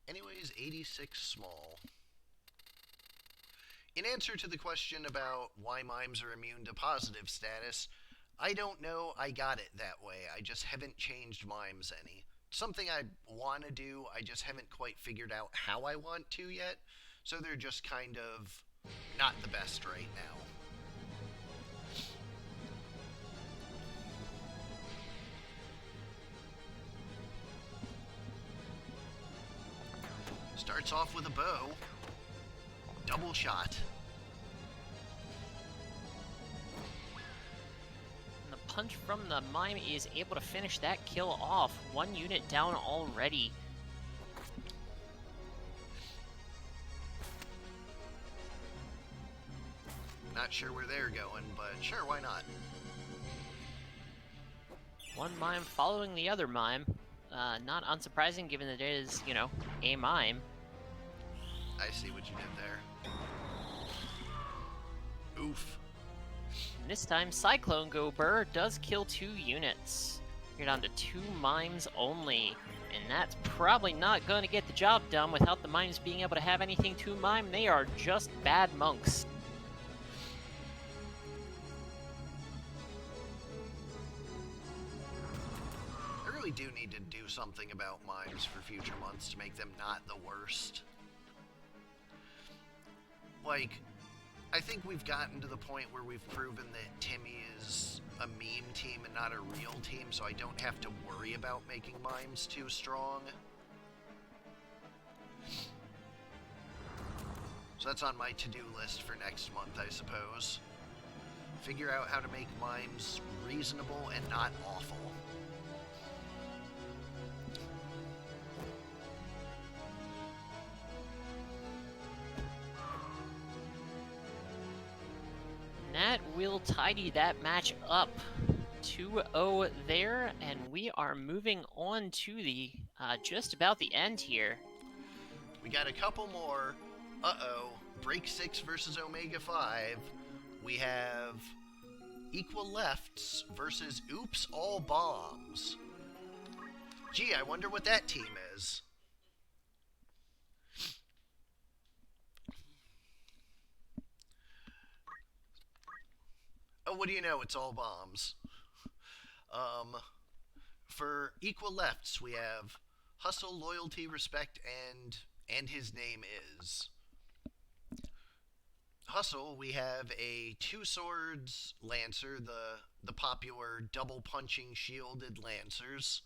Anyways, 86 small. In answer to the question about why mimes are immune to positive status, I don't know. I got it that way. I just haven't changed mimes any. Something I want to do, I just haven't quite figured out how I want to yet. So they're just kind of not the best right now. Starts off with a bow. Double shot. And the punch from the mime is able to finish that kill off. 1 unit down already. Not sure where they're going, but sure, why not? One mime following the other mime. Not unsurprising given that it is, you know, a mime. I see what you did there. Oof. And this time, Cyclone Gober does kill 2 units. You're down to 2 mimes only. And that's probably not going to get the job done without the mimes being able to have anything to mime. They are just bad monks. I really do need to do something about mimes for future months to make them not the worst. Like, I think we've gotten to the point where we've proven that Timmy is a meme team and not a real team, so I don't have to worry about making mimes too strong. So that's on my to-do list for next month, I suppose. Figure out how to make mimes reasonable and not awful. That will tidy that match up. 2-0 there, and we are moving on to the just about the end here. We got a couple more. Uh-oh. Break 6 versus Omega 5. We have Equal Lefts versus Oops All Bombs. Gee, I wonder what that team is. Oh, what do you know? It's all bombs. For Equal Lefts, we have Hustle, Loyalty, Respect, and his name is. Hustle, we have a 2 swords Lancer, the popular double punching shielded Lancers.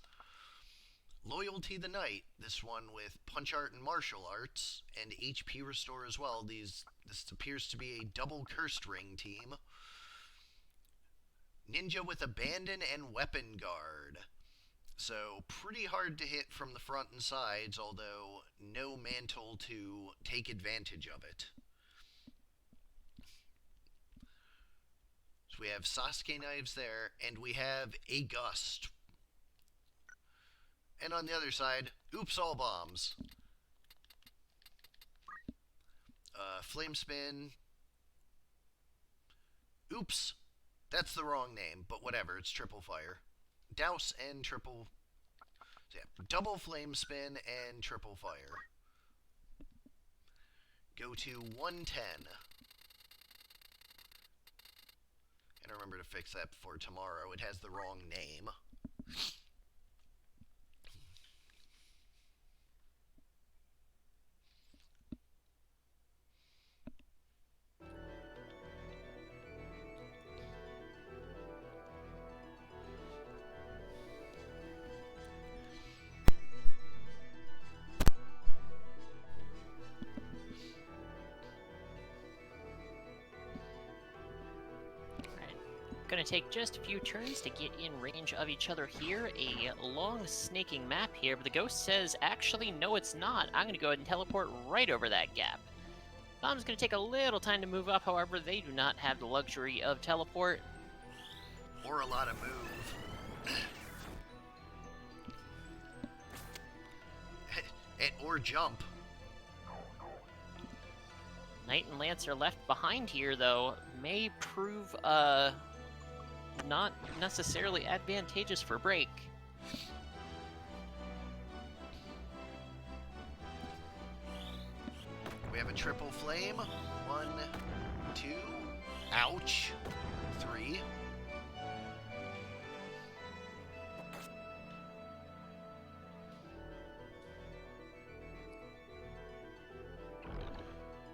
Loyalty the Knight, this one with Punch Art and Martial Arts, and HP Restore as well. This appears to be a double Cursed Ring team. Ninja with Abandon and Weapon Guard. So pretty hard to hit from the front and sides, although no mantle to take advantage of it. So we have Sasuke knives there, and we have a Gust. And on the other side, Oops All Bombs. Flame Spin. Oops. That's the wrong name, but whatever, it's Triple Fire. Douse and Triple... So yeah, double Flame Spin and Triple Fire. Go to 110. And remember to fix that before tomorrow. It has the wrong name. Gonna take just a few turns to get in range of each other here. A long snaking map here, but the ghost says, actually, no it's not. I'm gonna go ahead and teleport right over that gap. Bomb's gonna take a little time to move up, however, they do not have the luxury of teleport. Or a lot of move. Or jump. Knight and Lance are left behind here, though. May prove, not necessarily advantageous for break. We have a triple flame. 1, 2. Ouch. 3.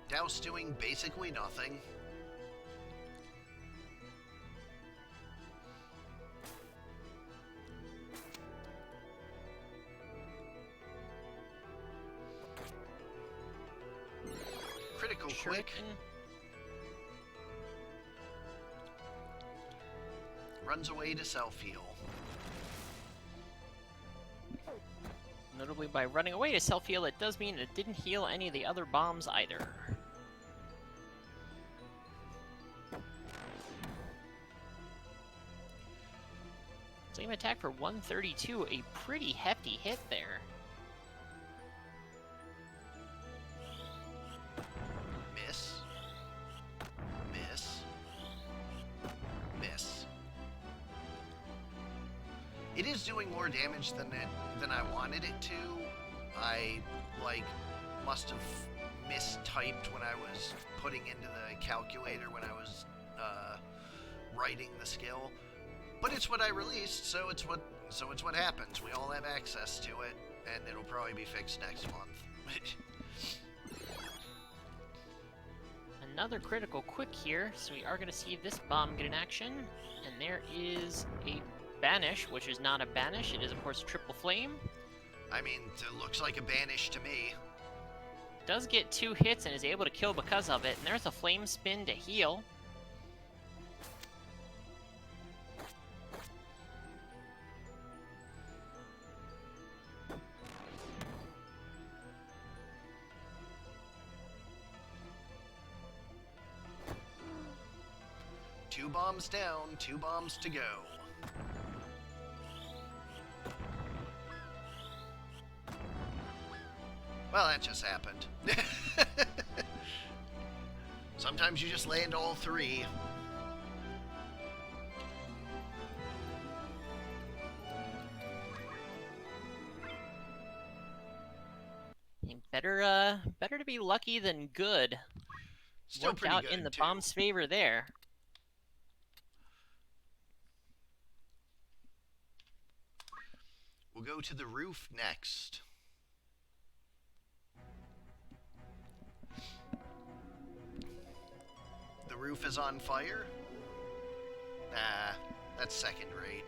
Douse doing basically nothing. Critical quick. Runs away to self-heal. Notably, by running away to self-heal, it does mean it didn't heal any of the other bombs either. Flame attack for 132, a pretty hefty hit there. Miss. Miss. Miss. It is doing more damage than I wanted it to. I must have mistyped when I was putting into the calculator when I was writing the skill. But it's what I released, so it's what happens. We all have access to it, and it'll probably be fixed next month. Another critical quick here, so we are going to see this bomb get in action. And there is a banish, which is not a banish. It is, of course, a triple flame. I mean, it looks like a banish to me. Does get 2 hits and is able to kill because of it. And there's a flame spin to heal. Two bombs down, 2 bombs to go. Well, that just happened. Sometimes you just land all 3. Better to be lucky than good. Still Worked pretty out good, in the too. bomb's favor there. We'll go to the roof next. The roof is on fire? Nah, that's second rate.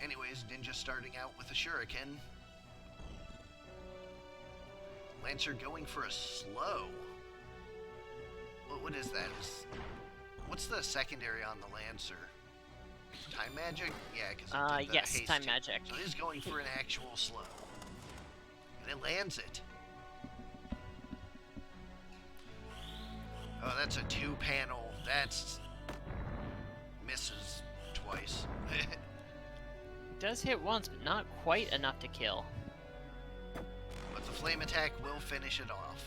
Anyways, Ninja starting out with a shuriken. Lancer going for a slow. What is that? What's the secondary on the Lancer? Time magic? Yeah, because yes, time magic. So it is going for an actual slow. And it lands it. Oh, that's a 2-panel. That's... misses twice. Does hit once, but not quite enough to kill. But the flame attack will finish it off.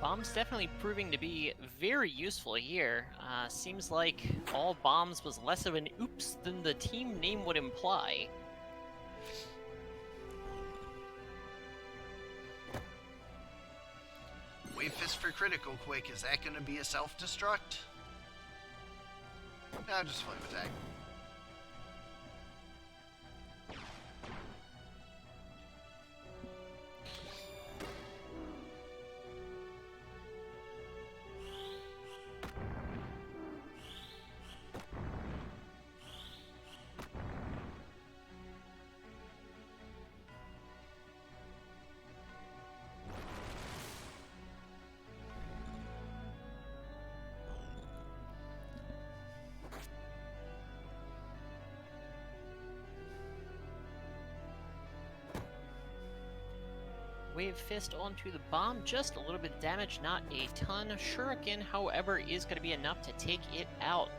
Bombs definitely proving to be very useful here. Seems like all bombs was less of an oops than the team name would imply. Wave Fist for critical quick. Is that going to be a self-destruct? No, just flame attack. Wave Fist onto the bomb, just a little bit of damage, not a ton. Shuriken, however, is going to be enough to take it out.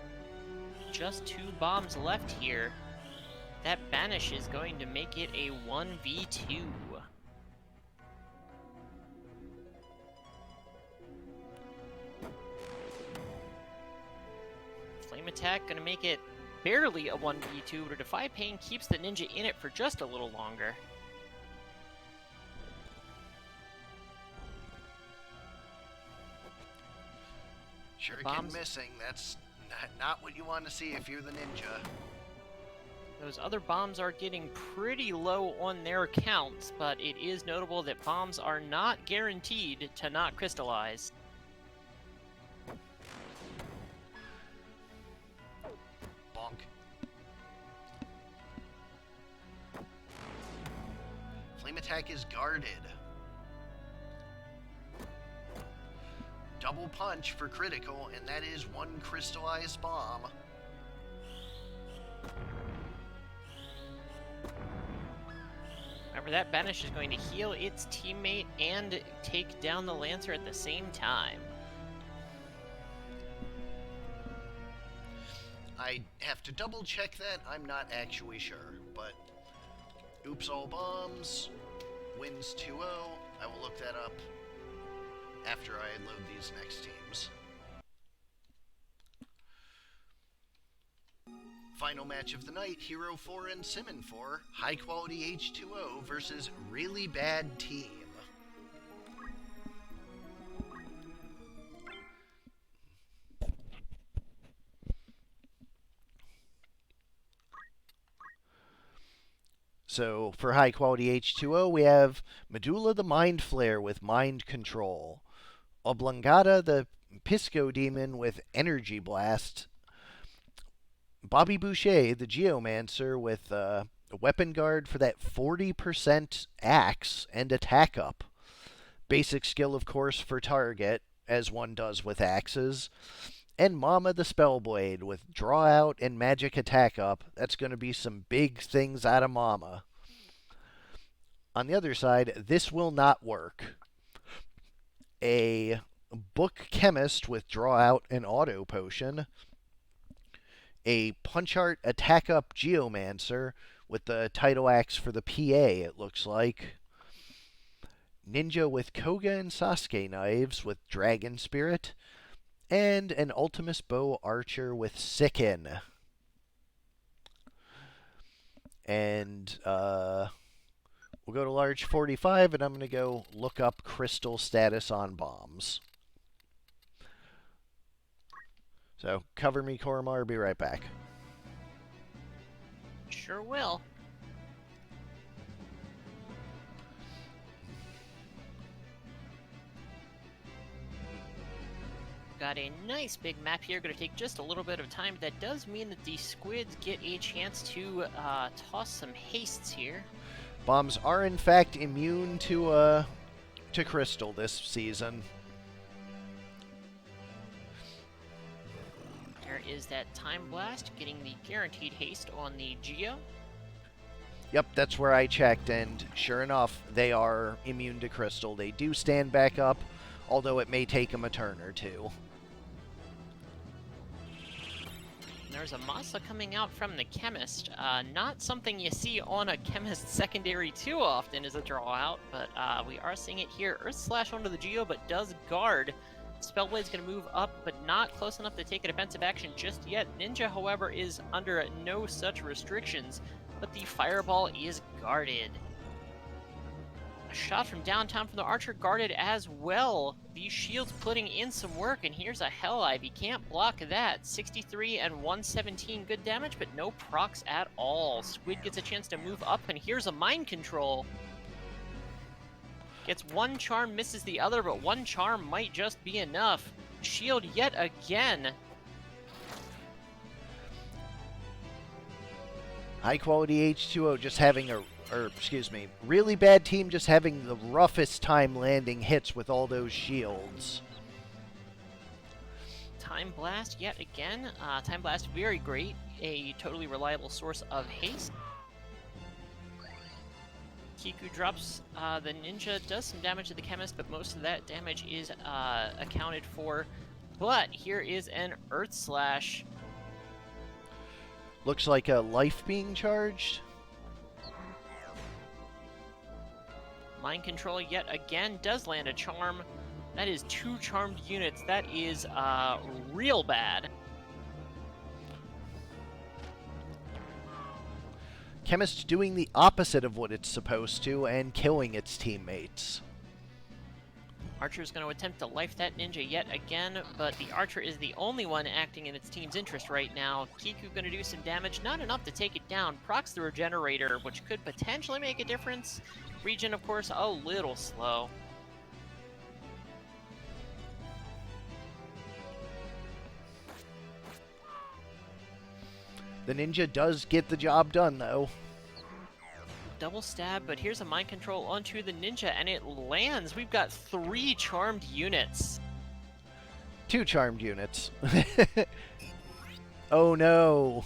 Just 2 bombs left here. That Banish is going to make it a 1v2. Flame Attack going to make it barely a 1v2, but Defy Pain keeps the ninja in it for just a little longer. Shuriken missing. That's not what you want to see if you're the ninja. Those other bombs are getting pretty low on their counts, but it is notable that bombs are not guaranteed to not crystallize. Bonk. Flame Attack is guarded. Double punch for critical, and that is 1 crystallized bomb. Remember, that Banish is going to heal its teammate and take down the Lancer at the same time. I have to double check that. I'm not actually sure, but oops all bombs wins 2-0. I will look that up after I load these next teams. Final match of the night, Hero 4 and Simmon 4, high quality H2O versus really bad team. So for high quality H2O, we have Medulla the Mind Flare with Mind Control, Oblongata the Pisco Demon with Energy Blast, Bobby Boucher the Geomancer with a Weapon Guard for that 40% axe and attack up. Basic skill, of course, for target, as one does with axes. And Mama the Spellblade with draw out and magic attack up. That's going to be some big things out of Mama. On the other side, this will not work. A Book Chemist with draw out and auto potion. A Punch Art attack up Geomancer with the Tidal Axe for the PA, it looks like. Ninja with Koga and Sasuke knives with Dragon Spirit. And an Ultimus Bow Archer with Sicken. And we'll go to large 45, and I'm going to go look up crystal status on bombs. So, cover me, Korremar. Be right back. Sure will. Got a nice big map here. Going to take just a little bit of time. That does mean that the squids get a chance to toss some hastes here. Bombs are, in fact, immune to crystal this season. There is that Time Blast, getting the guaranteed haste on the Geo. Yep, that's where I checked, and sure enough, they are immune to crystal. They do stand back up, although it may take them a turn or two. There's a Masa coming out from the Chemist. Not something you see on a Chemist secondary too often as a draw out, but we are seeing it here. Earth Slash onto the Geo, but does guard. Spellblade's going to move up, but not close enough to take a defensive action just yet. Ninja, however, is under no such restrictions, but the Fireball is guarded. A shot from downtown from the Archer, guarded as well. These shields putting in some work, and here's a Hell Ivy. Can't block that. 63 and 117 good damage, but no procs at all. Squid gets a chance to move up, and here's a Mind Control. Gets one charm, misses the other, but one charm might just be enough. Shield yet again. High quality H2O just having really bad team just having the roughest time landing hits with all those shields. Time Blast yet again. Time Blast, very great. A totally reliable source of haste. Kiku drops the ninja, does some damage to the chemist, but most of that damage is accounted for. But here is an Earth Slash. Looks like a life being charged. Mind Control yet again does land a charm. That is 2 charmed units. That is real bad. Chemist doing the opposite of what it's supposed to and killing its teammates. Archer's going to attempt to life that ninja yet again, but the Archer is the only one acting in its team's interest right now. Kiku going to do some damage, not enough to take it down. Procs the Regenerator, which could potentially make a difference. Regen, of course, a little slow. The ninja does get the job done, though. Double stab, but here's a mind control onto the ninja, and it lands. We've got 3 charmed units. 2 charmed units. Oh no.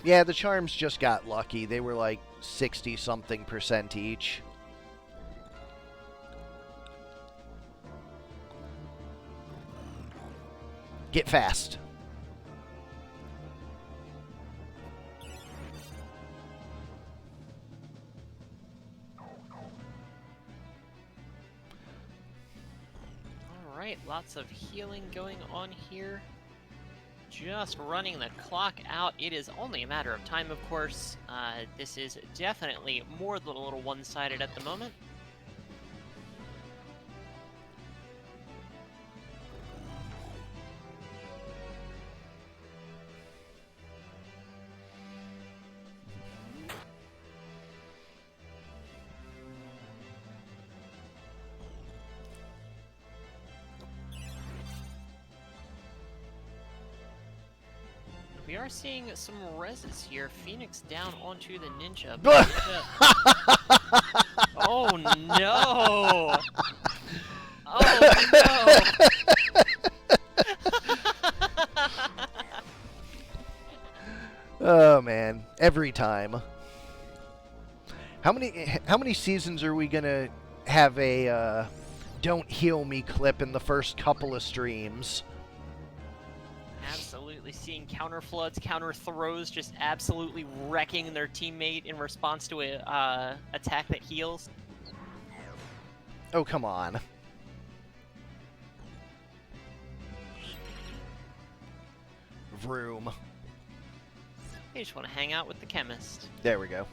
Yeah, the charms just got lucky. They were like 60-something% each. Get fast. Alright, lots of healing going on here. Just running the clock out. It is only a matter of time, of course. This is definitely more than a little one-sided at the moment. We are seeing some reses here. Phoenix down onto the ninja. Oh no! Oh no! Oh man, every time. How many seasons are we gonna have a "Don't heal me" clip in the first couple of streams? Absolutely seeing counter floods, counter throws, just absolutely wrecking their teammate in response to a attack that heals. Oh, come on. Vroom. They just want to hang out with the chemist. There we go.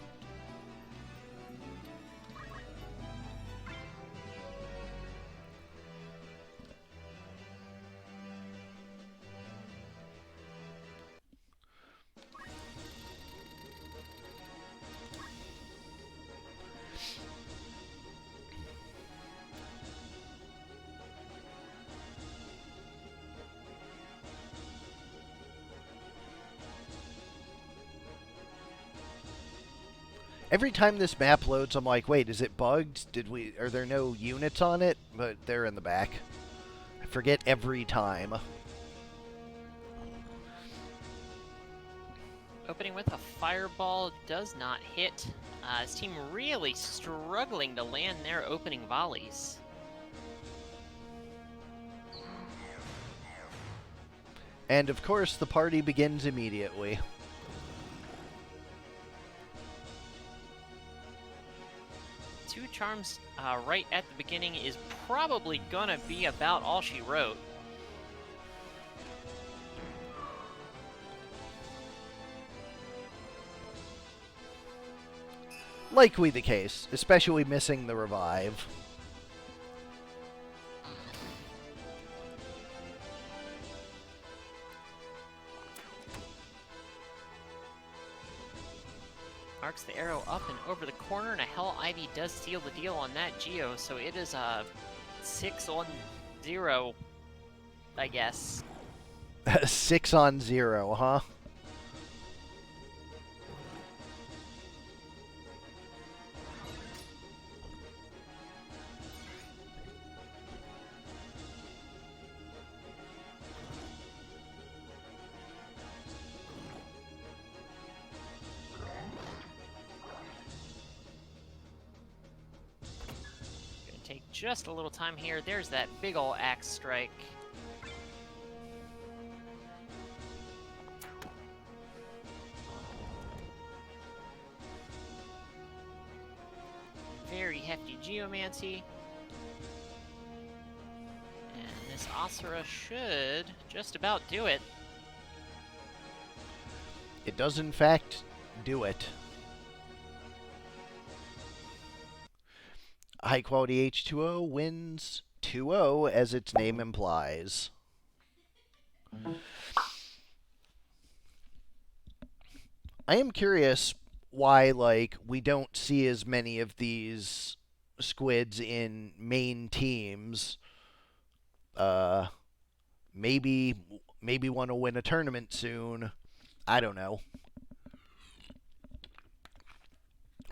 Every time this map loads, I'm like, wait, is it bugged? Are there no units on it? But they're in the back. I forget every time. Opening with a fireball does not hit. His team really struggling to land their opening volleys. And of course, the party begins immediately. Two charms right at the beginning is probably gonna be about all she wrote. Likely the case, especially missing the revive. Arcs the arrow up and over the corner, and a Hell Ivy does seal the deal on that Geo, so it is a 6-on-0, I guess. 6-on-0, huh? just a little time here. There's that big ol' axe strike. Very hefty geomancy. And this Asura should just about do it. It does, in fact, do it. High quality H2O wins 2-0, as its name implies. I am curious why, like, we don't see as many of these squids in main teams. Maybe want to win a tournament soon. I don't know.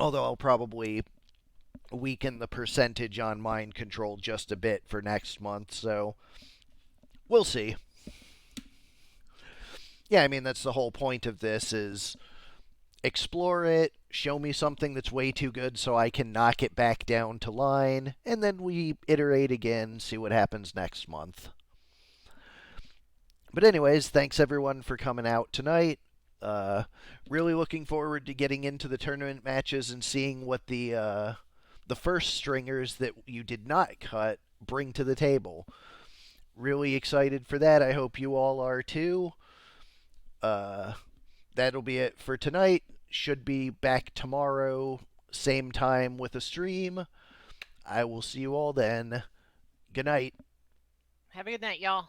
Although I'll probably weaken the percentage on mind control just a bit for next month, so we'll see. Yeah, I mean, that's the whole point of this is explore it, show me something that's way too good so I can knock it back down to line, and then we iterate again, see what happens next month. But anyways, thanks everyone for coming out tonight. Really looking forward to getting into the tournament matches and seeing what the first stringers that you did not cut bring to the table. Really excited for that. I hope you all are too. That'll be it for tonight. Should be back tomorrow, same time with a stream. I will see you all then. Good night. Have a good night, y'all.